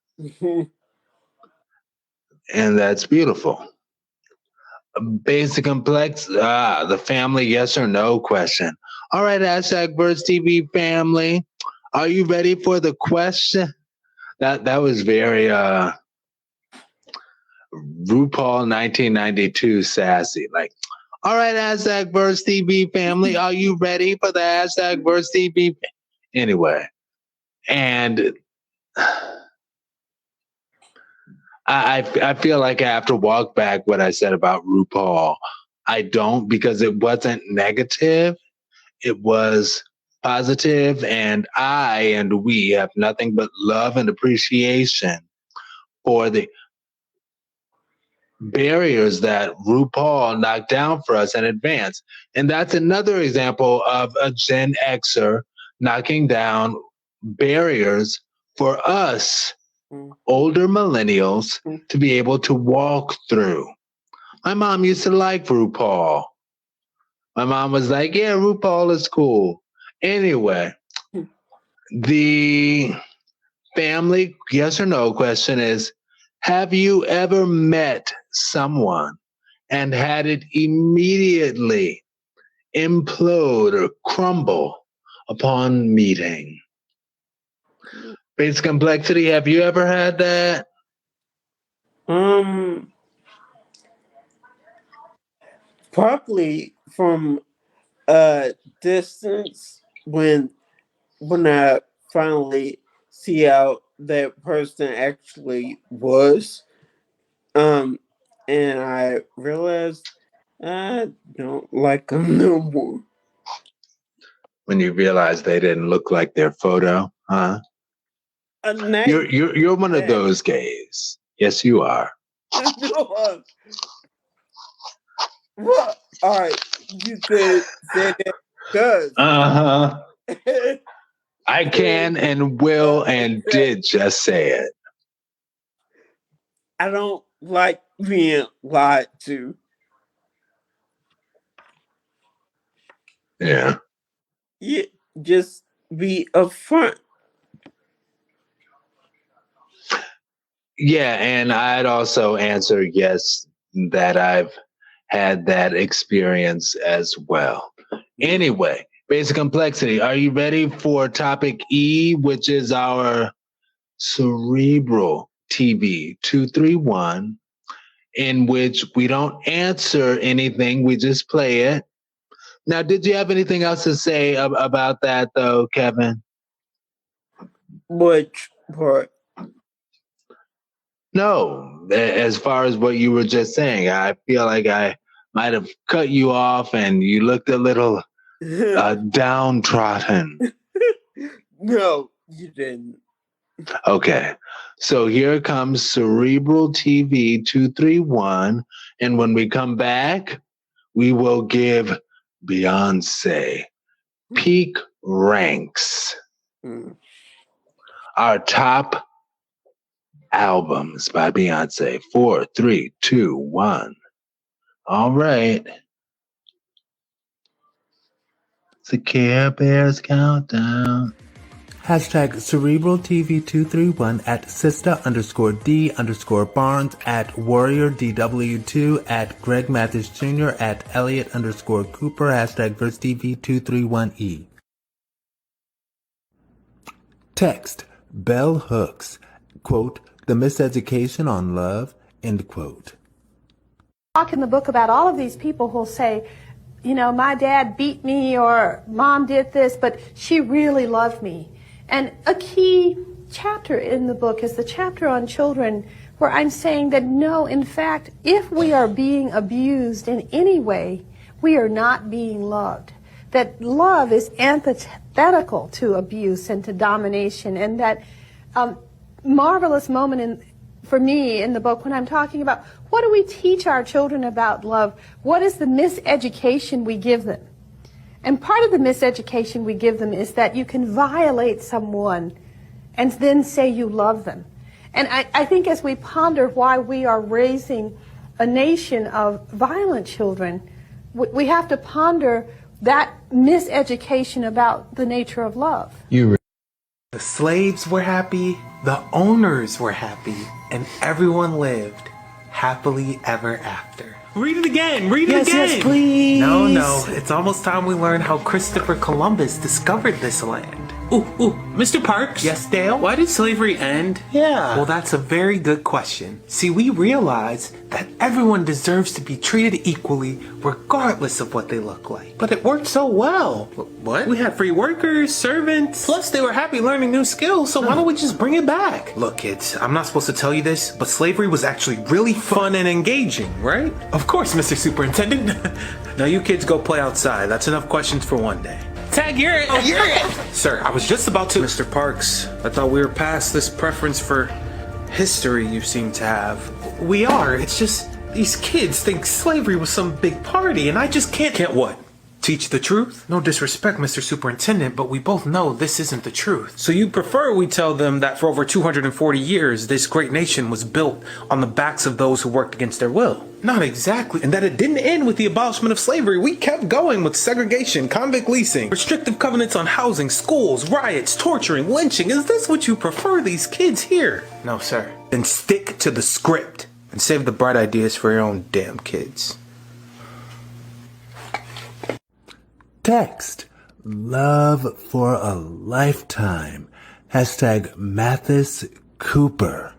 And that's beautiful. Basic complex, the family yes or no question. All right, hashtag Birds TV family. Are you ready for the question? That was very RuPaul 1992 sassy. Like, all right, hashtag Verse TV family, are you ready for the hashtag Verse TV? Anyway, and I feel like I have to walk back what I said about RuPaul. I don't, because it wasn't negative. It was positive, and I and we have nothing but love and appreciation for the barriers that RuPaul knocked down for us in advance. And that's another example of a Gen Xer knocking down barriers for us older millennials to be able to walk through. My mom used to like RuPaul. My mom was like, yeah, RuPaul is cool. Anyway, the family yes or no question is, have you ever met someone and had it immediately implode or crumble upon meeting? Basic complexity, have you ever had that? Probably from a distance when I finally see how that person actually was. And I realized I don't like them no more. When you realize they didn't look like their photo, huh? You're one of those gays. Yes, you are. What? All right, you could say that because I can and will and did just say it. I don't like being lied to. Yeah. Yeah, just be upfront. Yeah, and I'd also answer yes, that I've had that experience as well. Anyway, basic complexity. Are you ready for topic E, which is our cerebral TV 231, in which we don't answer anything, we just play it. Now, did you have anything else to say about that, though, Kevin? Which part? No, as far as what you were just saying, I feel like I might have cut you off and you looked a little downtrodden. No, you didn't. Okay, so here comes Cerebral TV 231. And when we come back, we will give Beyonce peak ranks, our top albums by Beyonce. 4, 3, 2, 1. All right. It's the Care Bears countdown. Hashtag CerebralTV231 at Sista_D_Barnes at WarriorDW2 at Greg Mathis Jr. at Elliot_Cooper. Hashtag VerseTV231E. Text. Bell Hooks. Quote, the miseducation on love. End quote. Talk in the book about all of these people who'll say, you know, my dad beat me or mom did this, but she really loved me. And a key chapter in the book is the chapter on children, where I'm saying that no, in fact, if we are being abused in any way, we are not being loved. That love is antithetical to abuse and to domination, and that marvelous moment for me in the book when I'm talking about what do we teach our children about love? What is the miseducation we give them? And part of the miseducation we give them is that you can violate someone and then say you love them. And I think as we ponder why we are raising a nation of violent children, we have to ponder that miseducation about the nature of love. The slaves were happy, the owners were happy, and everyone lived happily ever after. Read it again! Read it again! Yes, please! No, it's almost time we learn how Christopher Columbus discovered this land. Ooh, Mr. Parks? Yes, Dale? Why did slavery end? Yeah. Well, that's a very good question. See, we realize that everyone deserves to be treated equally regardless of what they look like. But it worked so well. What? We had free workers, servants. Plus, they were happy learning new skills, so why don't we just bring it back? Look, kids, I'm not supposed to tell you this, but slavery was actually really fun and engaging, right? Of course, Mr. Superintendent. Now you kids go play outside. That's enough questions for one day. Tag, you're it! Oh, you're it! Sir, I was just about to... Mr. Parks, I thought we were past this preference for history you seem to have. We are, it's just these kids think slavery was some big party and I just can't... Can't what? Teach the truth? No disrespect, Mr. Superintendent, but we both know this isn't the truth. So you prefer we tell them that for over 240 years, this great nation was built on the backs of those who worked against their will? Not exactly. And that it didn't end with the abolishment of slavery. We kept going with segregation, convict leasing, restrictive covenants on housing, schools, riots, torturing, lynching. Is this what you prefer these kids hear? No, sir. Then stick to the script and save the bright ideas for your own damn kids. Text. Love for a lifetime. Hashtag Mathis Cooper.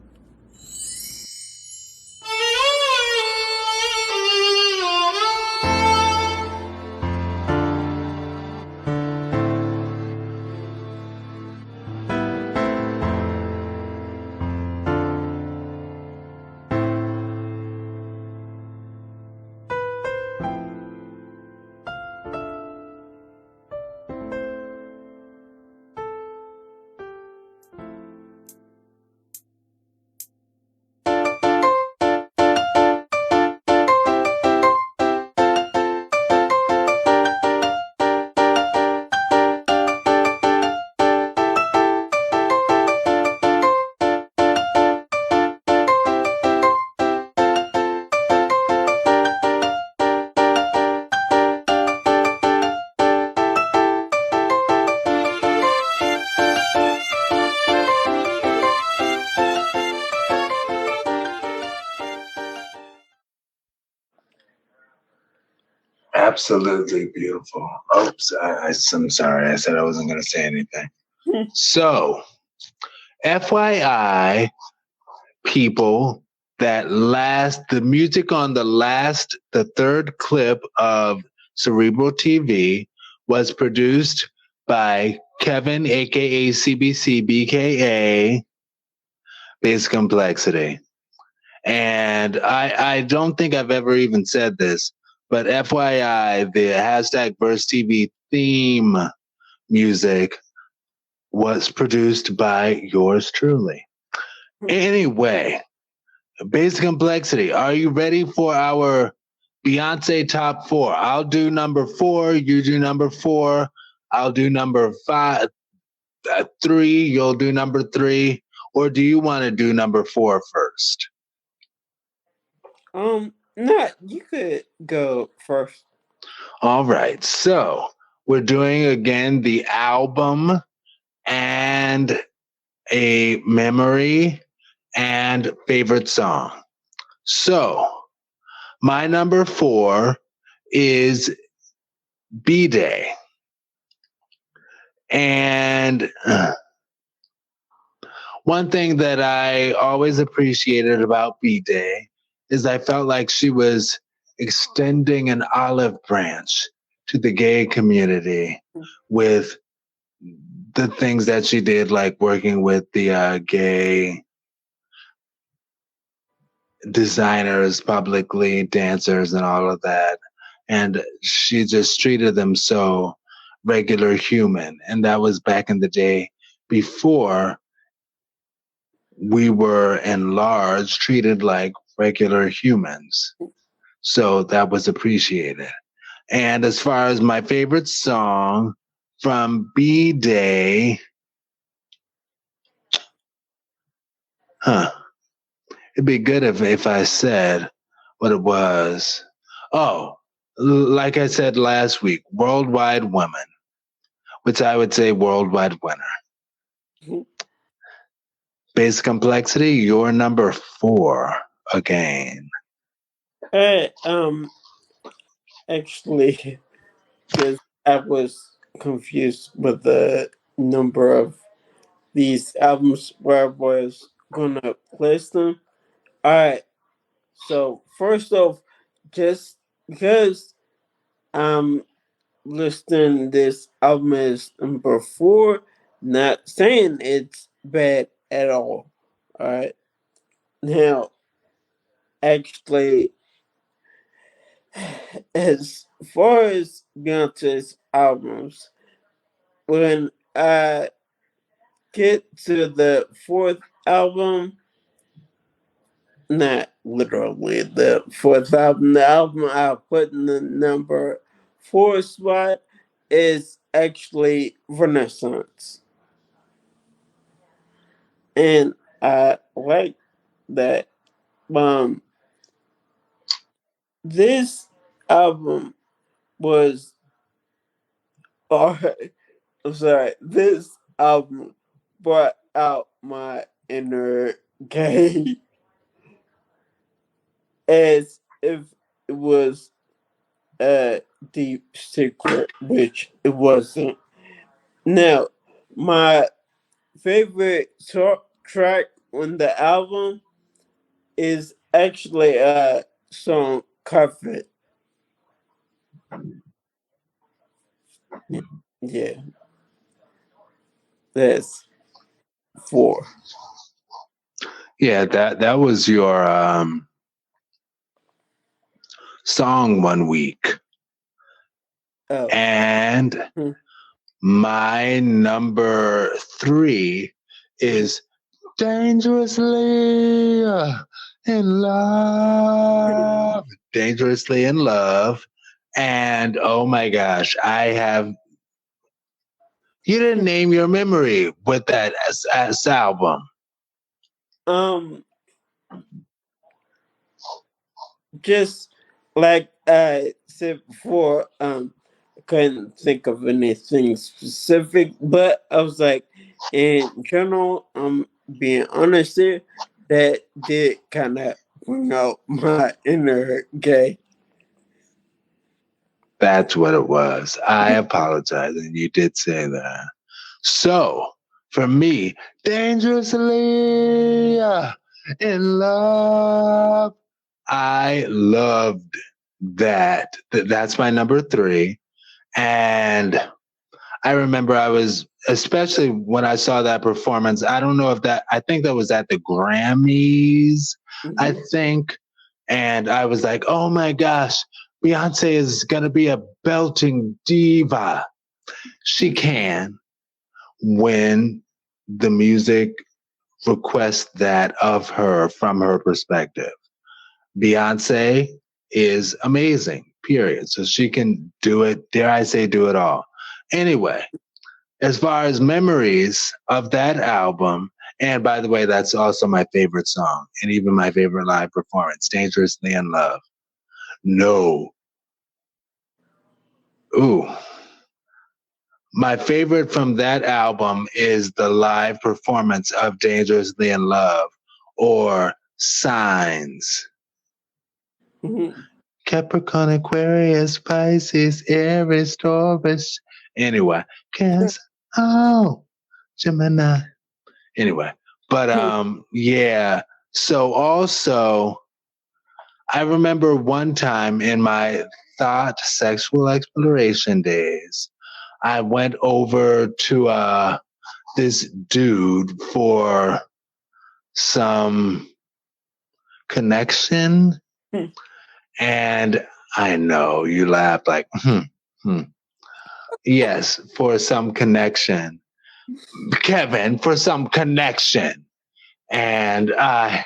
absolutely beautiful. Oops, I'm sorry. I said I wasn't going to say anything. So, FYI, people, the music on the third clip of Cerebral TV was produced by Kevin, aka CBC, BKA, Basic Complexity. And I don't think I've ever even said this, but FYI, the hashtag Verse TV theme music was produced by yours truly. Anyway, Basic Complexity, are you ready for our Beyonce top 4? I'll do number 4, you do number 4, I'll do number 3, you'll do number 3, or do you want to do number 4 first? No, you could go first. All right, so we're doing again the album and a memory and favorite song. So my number 4 is B-Day. And one thing that I always appreciated about B-Day is I felt like she was extending an olive branch to the gay community with the things that she did, like working with the gay designers, publicly dancers, and all of that. And she just treated them so regular human. And that was back in the day before we were enlarged, treated like regular humans. So that was appreciated. And as far as my favorite song from B-Day, it'd be good if I said what it was. Oh, like I said last week, Worldwide Woman, which I would say worldwide winner. Basic Complexity, you're number 4 again. Actually, because I was confused with the number of these albums where I was gonna place them. Alright, so first off, just because I'm listing this album as number 4, not saying it's bad at all. Alright. Now, actually, as far as Beyonce's albums, when I get to the 4th album, not literally the 4th album, the album I put in the number 4 spot is actually Renaissance. And I like that. This album was, this album brought out my inner gay as if it was a deep secret, which it wasn't. Now, my favorite track on the album is actually a song, Carpet. Yeah. That's 4. Yeah, that was your song one week. Oh. And my number 3 is Dangerously in Love. Dangerously in Love. And oh my gosh, you didn't name your memory with that as album. Just like I said before, I couldn't think of anything specific, but I was like, in general, I'm being honest here, that did kind of bring out my inner gay. That's what it was. I apologize, and you did say that. So, for me, dangerously in love. I loved that. That's my number 3. And I remember I was, especially when I saw that performance, I don't know if that, I think that was at the Grammys, I think. And I was like, oh my gosh, Beyonce is going to be a belting diva. She can when the music requests that of her from her perspective. Beyonce is amazing, period. So she can do it, dare I say, do it all. Anyway, as far as memories of that album, and by the way, that's also my favorite song and even my favorite live performance, Dangerously in Love. No. Ooh. My favorite from that album is the live performance of Dangerously in Love or Signs. Capricorn, Aquarius, Pisces, Aries, Taurus. Anyway, Cancer, Gemini. Anyway, but yeah. So also, I remember one time in my thought sexual exploration days, I went over to this dude for some connection. And I know you laughed like, Yes, for some connection. Kevin, for some connection. And I'm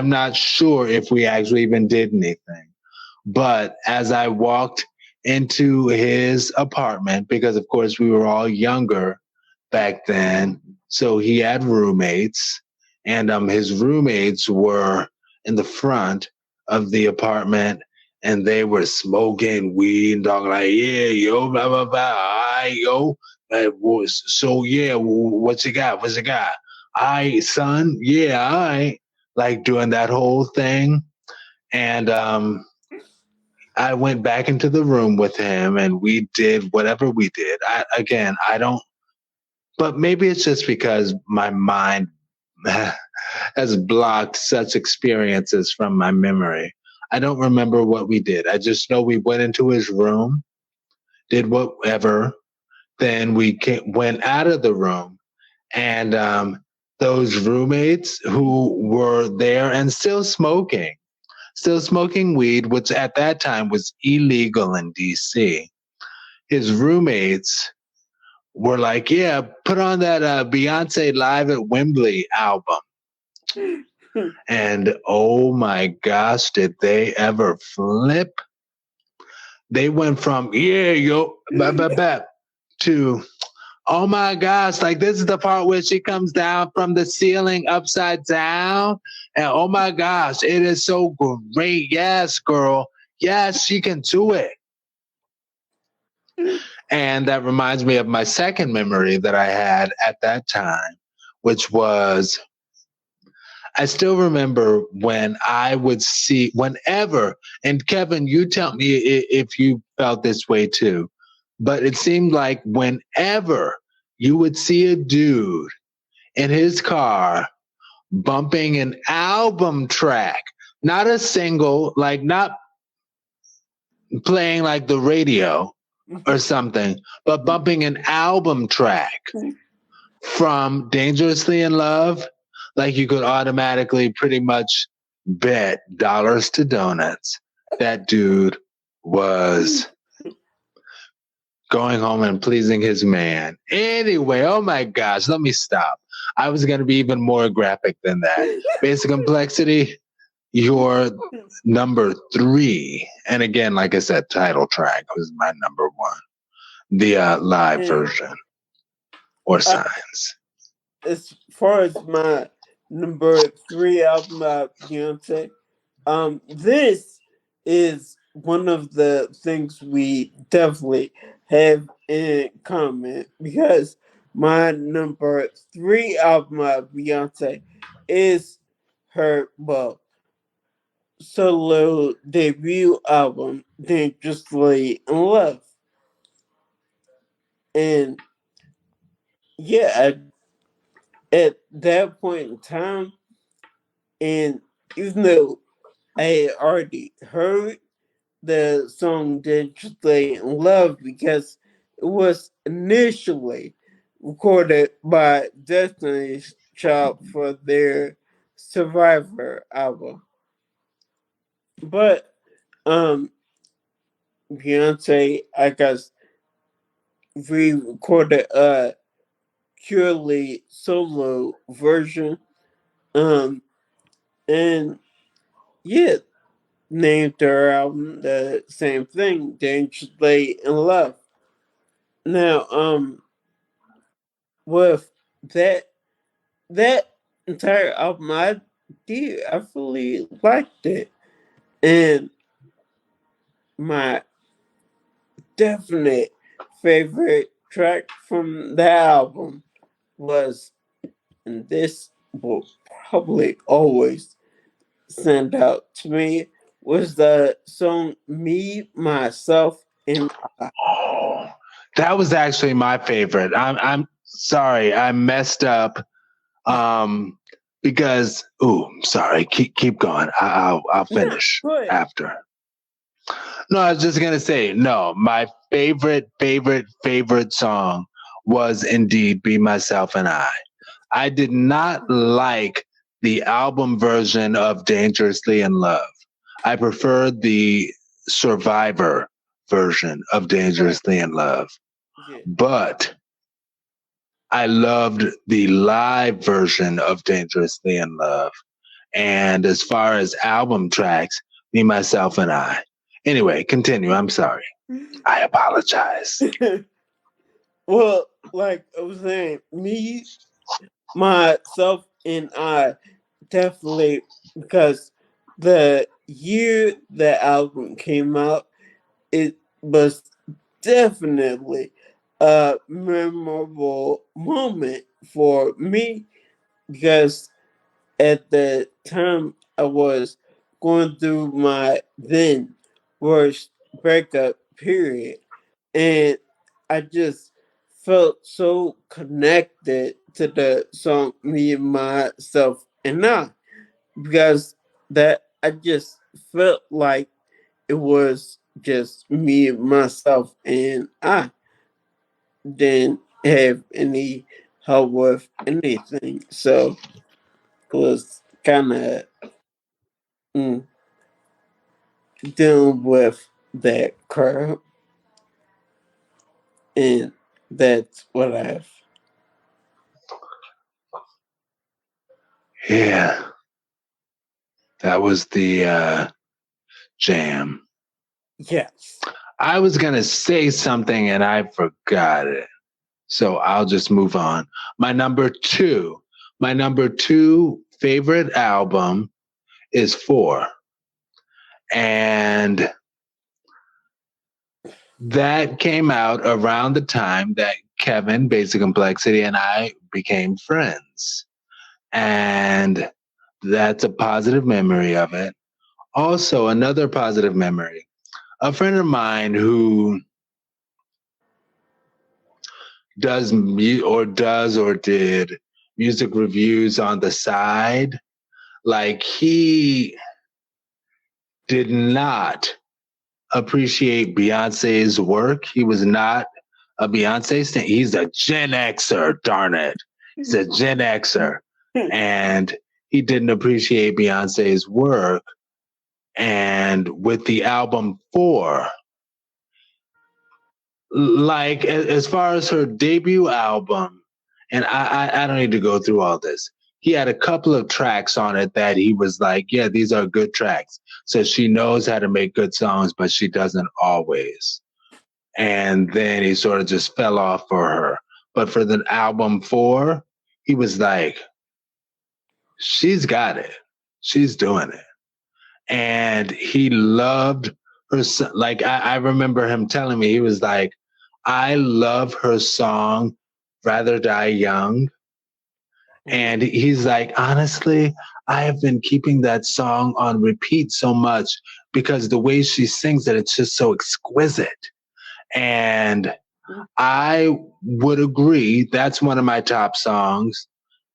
not sure if we actually even did anything. But as I walked into his apartment, because of course we were all younger back then, so he had roommates, and his roommates were in the front of the apartment, and they were smoking weed and talking like, yeah, yo, blah, blah, blah, all right, yo. So, yeah, what you got? What's you got? All right, son, yeah, all right. Like doing that whole thing. And I went back into the room with him, and we did whatever we did. I don't, but maybe it's just because my mind has blocked such experiences from my memory. I don't remember what we did. I just know we went into his room, did whatever. Then we went out of the room, and those roommates who were there and still smoking weed, which at that time was illegal in DC. His roommates were like, yeah, put on that Beyonce Live at Wembley album. And oh my gosh, did they ever flip? They went from, yeah, yo, to, oh my gosh, like this is the part where she comes down from the ceiling upside down. And oh my gosh, it is so great. Yes, girl. Yes, she can do it. And that reminds me of my second memory that I had at that time, which was, I still remember when I would see, whenever, and Kevin, you tell me if you felt this way too, but it seemed like whenever you would see a dude in his car bumping an album track, not a single, like not playing like the radio or something, but bumping an album track from Dangerously in Love, like you could automatically pretty much bet dollars to donuts that dude was going home and pleasing his man. Anyway, oh my gosh, let me stop. I was going to be even more graphic than that. Basic Complexity, your number 3. And again, like I said, title track was my number 1. The live version or Signs. As far as my number 3 album by Beyonce, this is one of the things we definitely have in common, because my number 3 album by Beyonce is her, well, solo debut album, Dangerously in Love. And yeah, at that point in time, and even though I had already heard the song Dangerously in Love because it was initially recorded by Destiny's Child for their Survivor album. But Beyonce, I guess, re-recorded a purely solo version. And yeah, named her album the same thing, Dangerously in Love. Now, with that entire album, I really liked it, and my definite favorite track from the album was, and this will probably always stand out to me, was the song "Me, Myself, and I." Oh, that was actually my favorite. I'm sorry, I messed up. Because sorry, keep going. I'll finish after. No, I was just gonna say, no, my favorite song was indeed Be Myself and I. I did not like the album version of Dangerously in Love. I preferred the Survivor version of Dangerously in Love. But I loved the live version of Dangerously in Love. And as far as album tracks, Me, Myself, and I. Anyway, continue. I'm sorry. I apologize. Well, like I was saying, Me, Myself, and I definitely, because the year the album came out, it was definitely a memorable moment for me because at the time I was going through my then worst breakup period, and I just felt so connected to the song Me, Myself, and I because that I just felt like it was just me, myself, and I didn't have any help with anything. So it was kind of dealing with that curve. And that's what I have. Yeah. That was the jam. Yes. I was going to say something and I forgot it. So I'll just move on. My number two favorite album is 4. And that came out around the time that Kevin, Basic Complexity, and I became friends. And that's a positive memory of it. Also, another positive memory. A friend of mine who does or did music reviews on the side, like he did not appreciate Beyonce's work. He was not a Beyonce stan. He's a Gen Xer, darn it. He's a Gen Xer. And he didn't appreciate Beyonce's work. And with the album 4, like as far as her debut album, and I don't need to go through all this. He had a couple of tracks on it that he was like, yeah, these are good tracks. So she knows how to make good songs, but she doesn't always. And then he sort of just fell off for her. But for the album 4, he was like, she's got it. She's doing it. And he loved her. Like, I remember him telling me, he was like, I love her song, Rather Die Young. And he's like, honestly, I have been keeping that song on repeat so much because the way she sings it, it's just so exquisite. And I would agree. That's one of my top songs.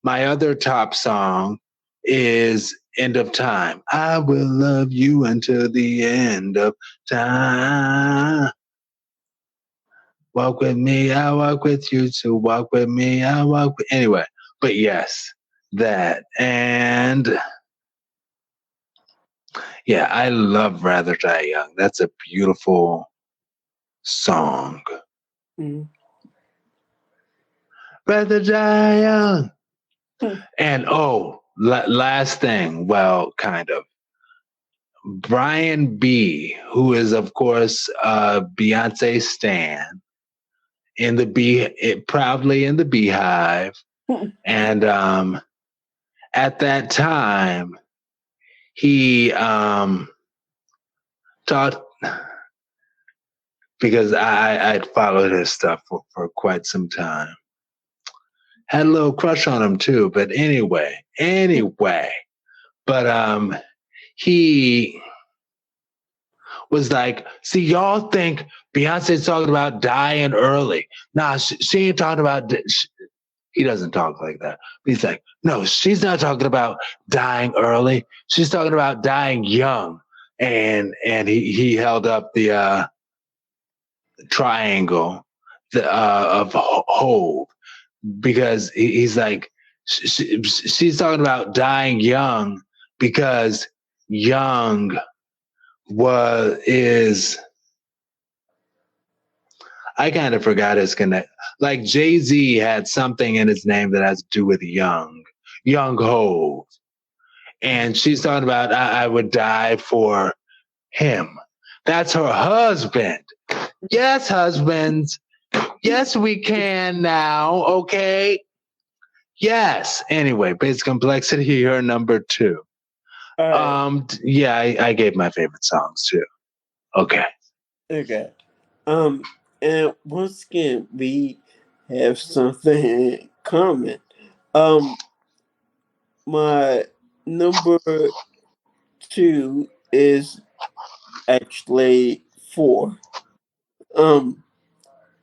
My other top song is End of Time. I will love you until the end of time. Walk with me, I walk with you too. Walk with me, I walk with... Anyway, but yes, that. And yeah, I love Rather Die Young. That's a beautiful song. Rather Die Young. And last thing, well, kind of. Brian B., who is, of course, Beyonce stan, proudly in the Beehive. And at that time, he taught, because I'd followed his stuff for quite some time. Had a little crush on him too, but anyway. But he was like, see, y'all think Beyonce's talking about dying early. Nah, she ain't talking about... He doesn't talk like that. He's like, no, she's not talking about dying early. She's talking about dying young. And he held up the triangle of Hove, because he's like, she's talking about dying young because young is... I kind of forgot his connect. Like Jay-Z had something in his name that has to do with young Hove. And she's talking about, I would die for him. That's her husband. Yes, husbands. Yes, we can now. Okay. Yes. Anyway, Basic Complexity, here, number 2. Yeah, I gave my favorite songs too. Okay. And once again, we have something in common. My number 2 is actually 4.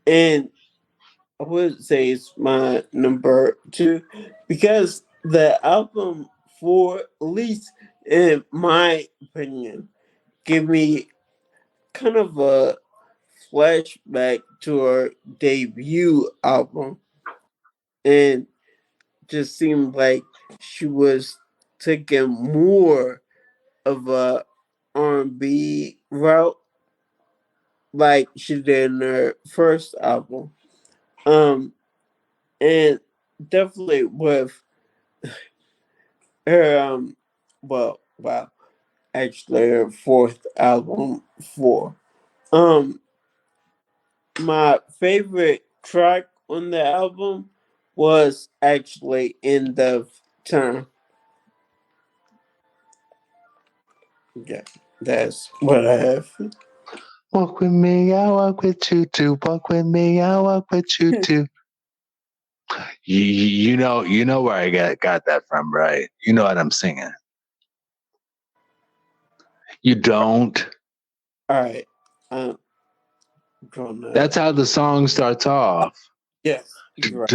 And I would say it's my number 2 because the album 4, at least in my opinion, give me kind of a flashback to her debut album, and just seemed like she was taking more of a R&B route like she did in her first album. And definitely with her actually her fourth album 4. My favorite track on the album was actually End of Time. Yeah, that's what I have. Walk with me, I walk with you too. Walk with me, I walk with you too. You know where I got that from, right? You know what I'm singing. You don't? All right. That's how the song starts off. Yes. Walk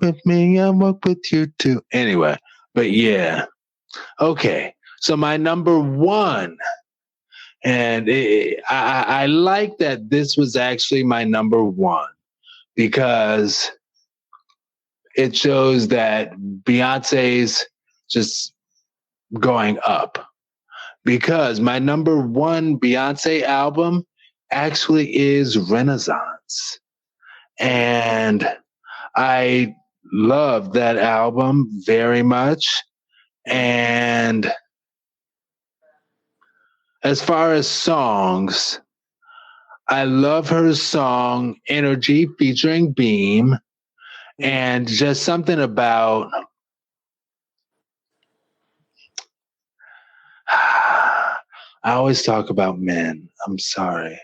with me, I walk with you too. Anyway, but yeah. Okay. So my number 1, and I like that this was actually my number 1 because it shows that Beyonce's just going up. Because my number 1 Beyonce album actually is Renaissance. And I love that album very much. And as far as songs, I love her song Energy featuring Beam. And just something about I always talk about men. I'm sorry.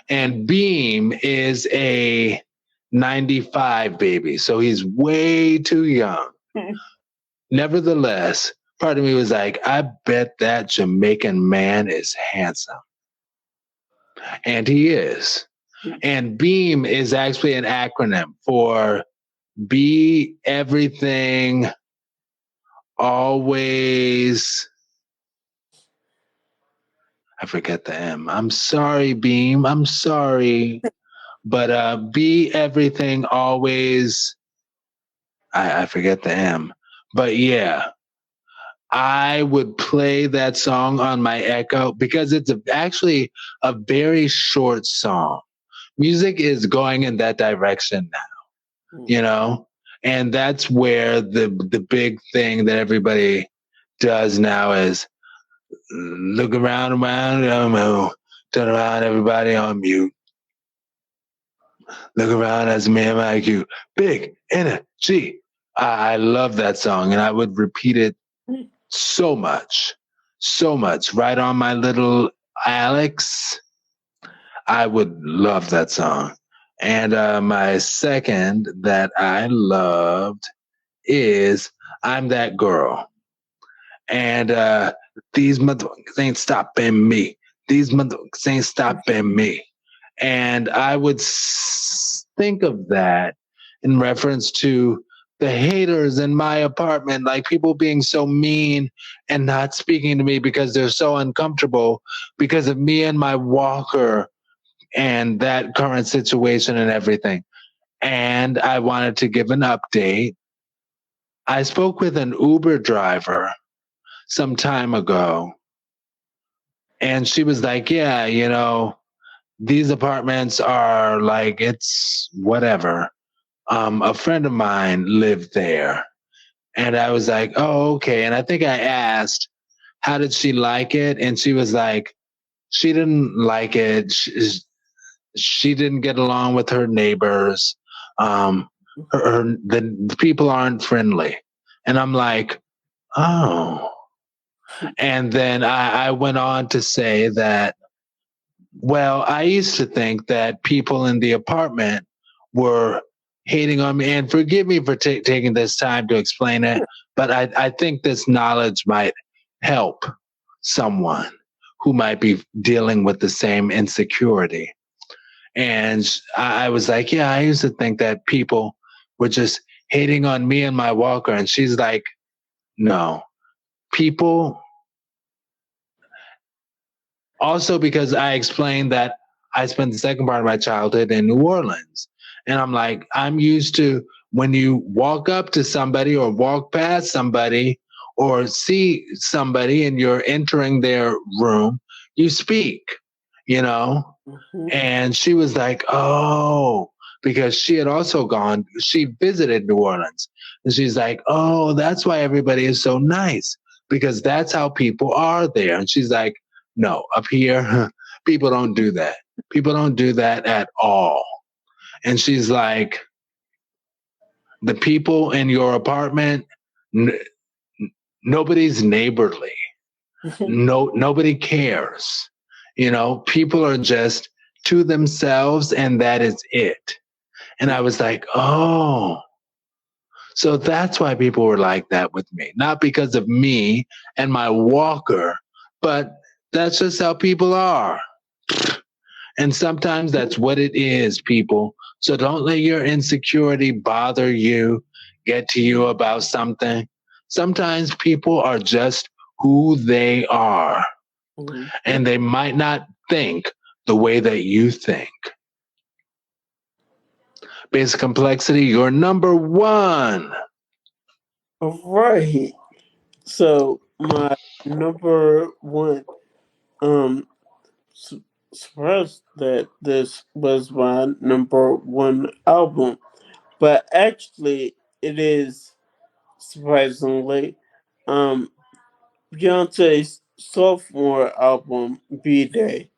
And Beam is a 95, baby. So he's way too young. Nevertheless, part of me was like, I bet that Jamaican man is handsome. And he is. And BEAM is actually an acronym for Be Everything, Always. I forget the M. I'm sorry, BEAM. I'm sorry. But Be Everything, Always. I forget the M. But yeah, I would play that song on my Echo because it's actually a very short song. Music is going in that direction now, you know? And that's where the big thing that everybody does now is look around, turn around, everybody on mute. Look around as a man like you. Big energy. I love that song, and I would repeat it so much. Right on my little Alex. I would love that song. And my second that I loved is I'm That Girl. And these motherfuckers ain't stopping me. These motherfuckers ain't stopping me. And I would think of that in reference to the haters in my apartment, like people being so mean and not speaking to me because they're so uncomfortable because of me and my walker and that current situation and everything. And I wanted to give an update. I spoke with an Uber driver some time ago, and she was like, yeah, you know, these apartments are like, it's whatever. A friend of mine lived there. And I was like, oh, okay. And I think I asked, how did she like it? And she was like, she didn't like it. She didn't get along with her neighbors. The people aren't friendly. And I'm like, oh. And then I went on to say that, well, I used to think that people in the apartment were hating on me. And forgive me for taking this time to explain it, but I think this knowledge might help someone who might be dealing with the same insecurity. And I was like, yeah, I used to think that people were just hating on me and my walker. And she's like, no, people. Also, because I explained that I spent the second part of my childhood in New Orleans. And I'm like, I'm used to when you walk up to somebody or walk past somebody or see somebody and you're entering their room, you speak, you know? And she was like, oh, because she had also she visited New Orleans. And she's like, oh, that's why everybody is so nice, because that's how people are there. And she's like, no, up here, people don't do that. People don't do that at all. And she's like, the people in your apartment, nobody's neighborly. Nobody cares. You know, people are just to themselves, and that is it. And I was like, oh, so that's why people were like that with me. Not because of me and my walker, but that's just how people are. And sometimes that's what it is, people. So don't let your insecurity bother you, get to you about something. Sometimes people are just who they are. And they might not think the way that you think. Basic complexity, you're number one. All right. So my number one, surprised that this was my number one album, but actually it is surprisingly, Beyonce's sophomore album, B-Day.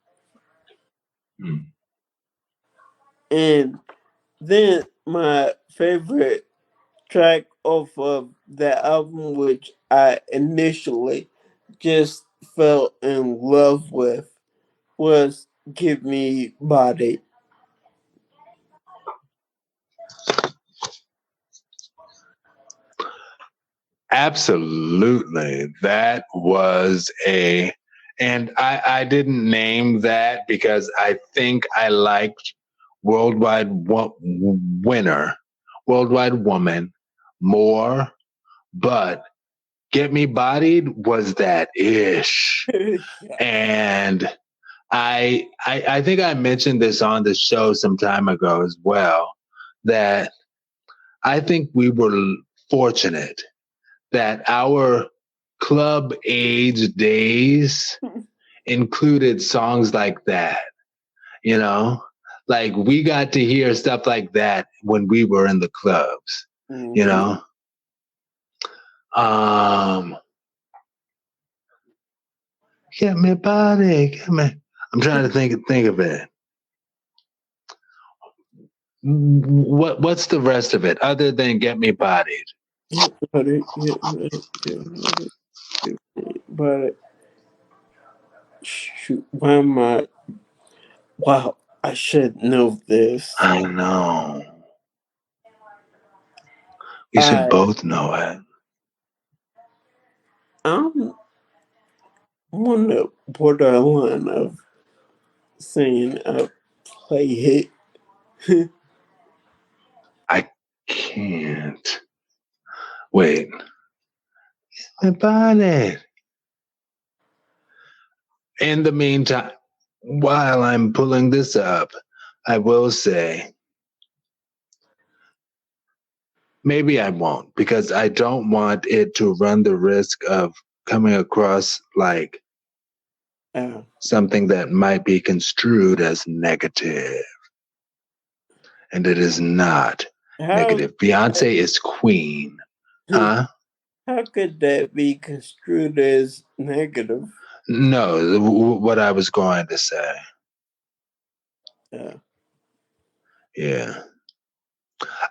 And then my favorite track off of that album, which I initially just fell in love with, was Give Me Body. Absolutely. That was and I didn't name that because I think I liked Worldwide Woman more, but Get Me Bodied was that ish. And I think I mentioned this on the show some time ago as well, that I think we were fortunate that our club age days included songs like that, you know? Like we got to hear stuff like that when we were in the clubs, you know? Get me body, get me. I'm trying to think of it. What's the rest of it other than Get Me Bodied? But shoot, why am I? Wow, I should know this. I know. We should both know it. I'm on the borderline of saying play it. I can't. Wait. My body. In the meantime, while I'm pulling this up, I will say, maybe I won't, because I don't want it to run the risk of coming across like something that might be construed as negative. And it is not negative. Beyonce is queen. Huh? How could that be construed as negative? No, what I was going to say. Yeah.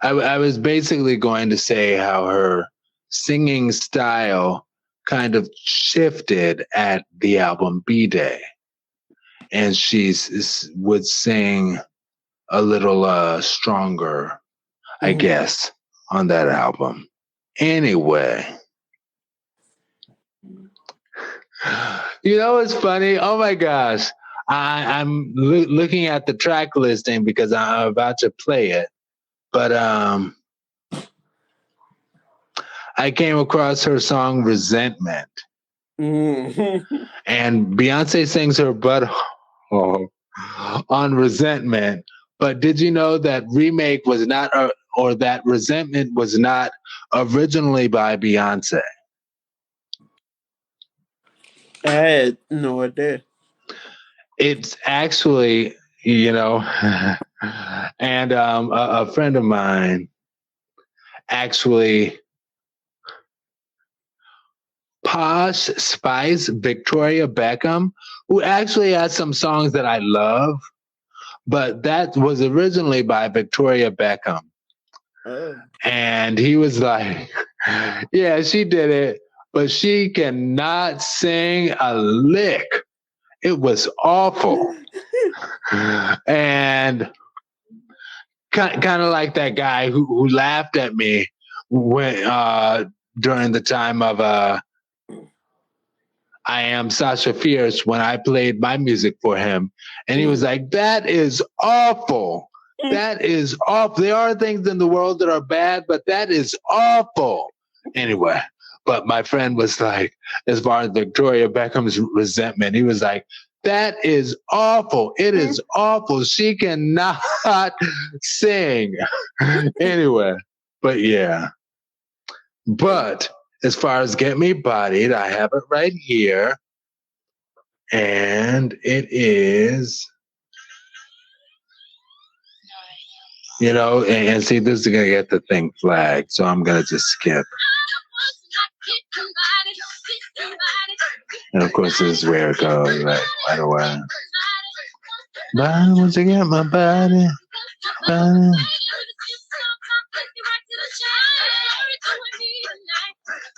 I was basically going to say how her singing style kind of shifted at the album B-Day. And she would sing a little stronger, I guess, on that album. Anyway. You know what's funny? Oh my gosh. I'm looking at the track listing because I'm about to play it. But I came across her song Resentment. And Beyonce sings her butt off on Resentment. But did you know that remake was not, or that Resentment was not originally by Beyonce? I had no idea. It's actually, you know, and a friend of mine actually, Posh Spice Victoria Beckham, who actually has some songs that I love, but that was originally by Victoria Beckham. And he was like, yeah, she did it, but she cannot sing a lick. It was awful. And kind of like that guy who laughed at me when during the time of I Am Sasha Fierce when I played my music for him. And he was like, that is awful. That is awful. There are things in the world that are bad, but that is awful. Anyway, but my friend was like, as far as Victoria Beckham's Resentment, he was like, that is awful. It is awful. She cannot sing. Anyway, but yeah. But as far as Get Me Bodied, I have it right here. And it is, you know, and see, this is going to get the thing flagged. So I'm going to just skip. And of course, this is where it goes right away. Body, once I get my body.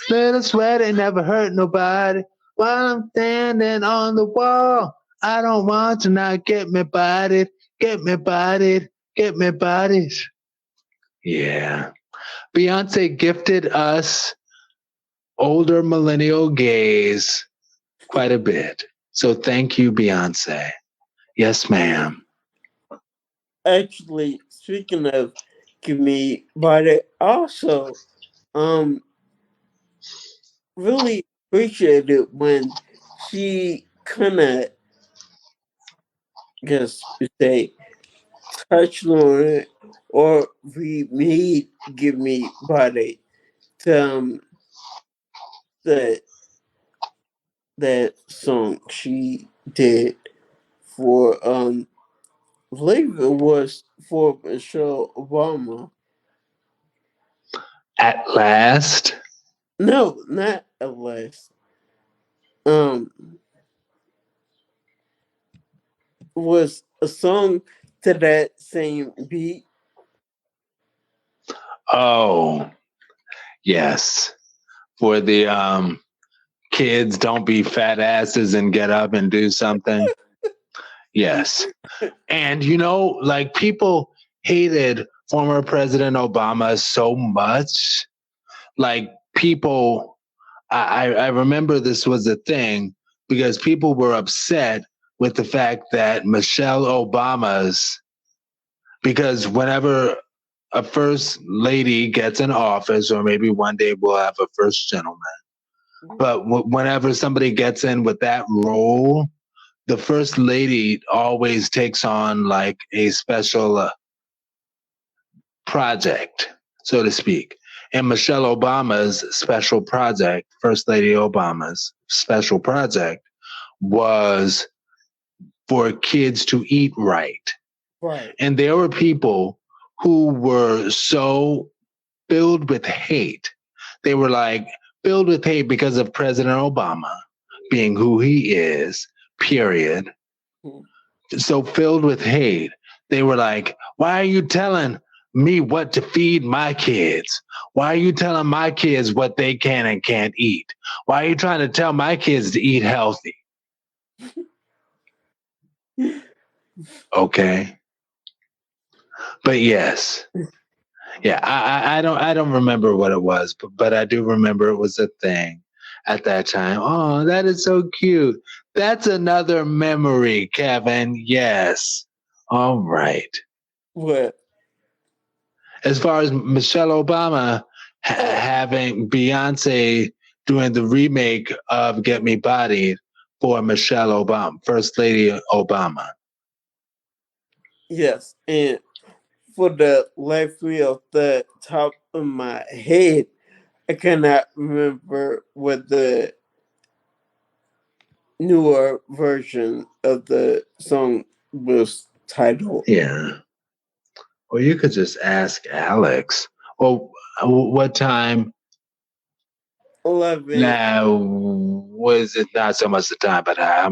Little sweat ain't never hurt nobody. While I'm standing on the wall, I don't want to not get me bodied, get me bodied, get me bodied. Yeah. Beyonce gifted us older millennial gays quite a bit. So thank you, Beyonce. Yes, ma'am. Actually, speaking of Give Me Body, also, really appreciated when she kind of, guess you say, touched on it or remade Give Me Body to the that song she did for I believe it was for Michelle Obama. At last. No, not at last. Um, was a song to that same beat. Oh, yes. For the kids, don't be fat asses and get up and do something. Yes. And like people hated former President Obama so much. Like people, I remember this was a thing because people were upset with the fact that Michelle Obama's, because whenever a first lady gets in office, or maybe one day we'll have a first gentleman, but whenever somebody gets in with that role, the first lady always takes on like a special project, so to speak. And Michelle Obama's special project, First Lady Obama's special project, was for kids to eat right. Right. And there were people who were so filled with hate. They were like filled with hate because of President Obama being who he is, period. So filled with hate. They were like, why are you telling me what to feed my kids? Why are you telling my kids what they can and can't eat? Why are you trying to tell my kids to eat healthy? Okay. But yes. Yeah, I don't remember what it was, but I do remember it was a thing at that time. Oh, that is so cute. That's another memory, Kevin. Yes. All right. What? As far as Michelle Obama having Beyonce doing the remake of Get Me Bodied for Michelle Obama, First Lady Obama. Yes, and for the life of the top of my head, I cannot remember what the newer version of the song was titled. Yeah. Or you could just ask Alex. Well, what time? 11. Now, was it not so much the time, but how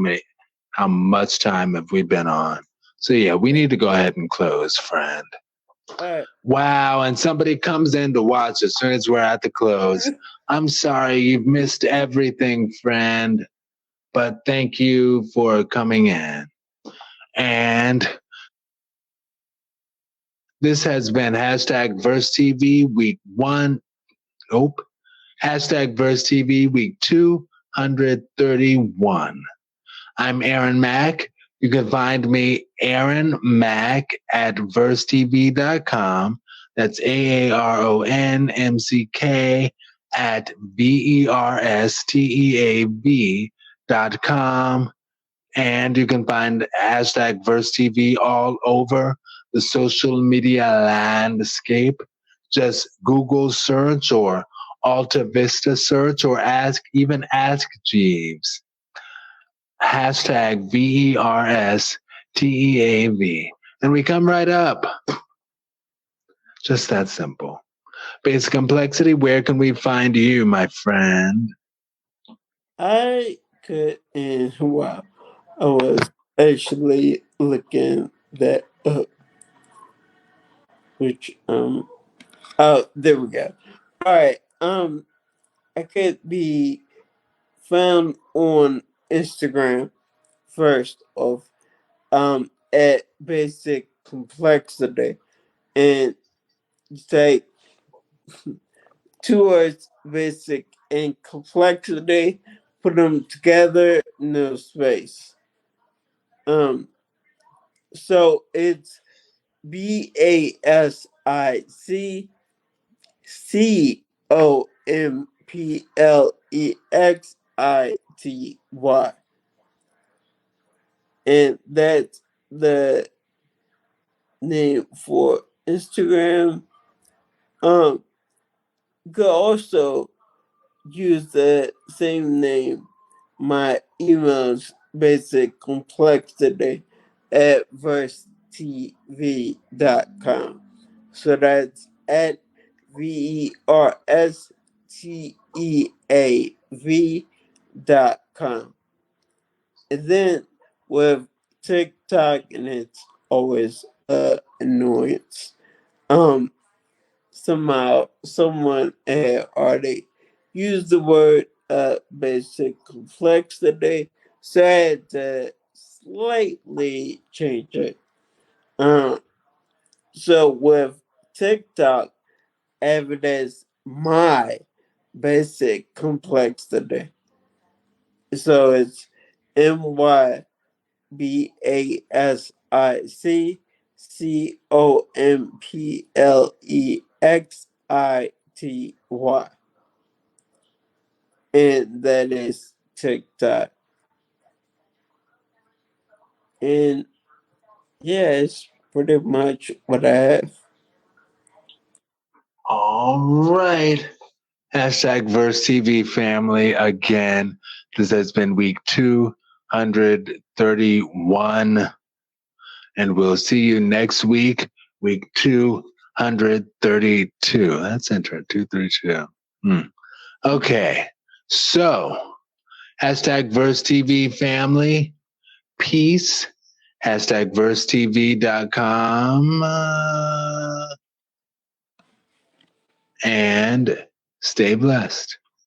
much time have we been on? So yeah, we need to go ahead and close, friend. Right. Wow, and somebody comes in to watch as soon as we're at the close. I'm sorry, you've missed everything, friend. But thank you for coming in. And this has been hashtag Verse TV week 1. Nope. Hashtag Verse TV week 231. I'm Aaron Mack. You can find me, Aaron Mack, at versetv.com. That's AARONMCK at VERSTEAV.com. And you can find hashtag VerseTV all over the social media landscape. Just Google search or Alta Vista search or ask Jeeves. Hashtag VERSTEAV. And we come right up. Just that simple. Basic Complexity, where can we find you, my friend? I could, and wow, I was actually looking that up, which, oh, there we go. All right, I could be found on Instagram first off, at Basic Complexity, and take two words, basic and complexity, put them together, no space. So it's BASICOMPLEXITY. And that's the name for Instagram. You could also use the same name. My email's basic complexity at versetv.com. So that's at VERSTEAV.com. And then with TikTok, and it's always annoyance. Somehow someone had already used the word basic complexity, so I had to slightly change it. So with TikTok, I have it as my basic complexity. So it's MYBASICOMPLEXITY. And that is TikTok. And yeah, it's pretty much what I have. All right. Hashtag Verse TV family again. This has been week 231. And we'll see you next week, week 232. That's interesting. 232. Okay. So, hashtag Verse TV family. Peace. Hashtag versetv.com. And stay blessed.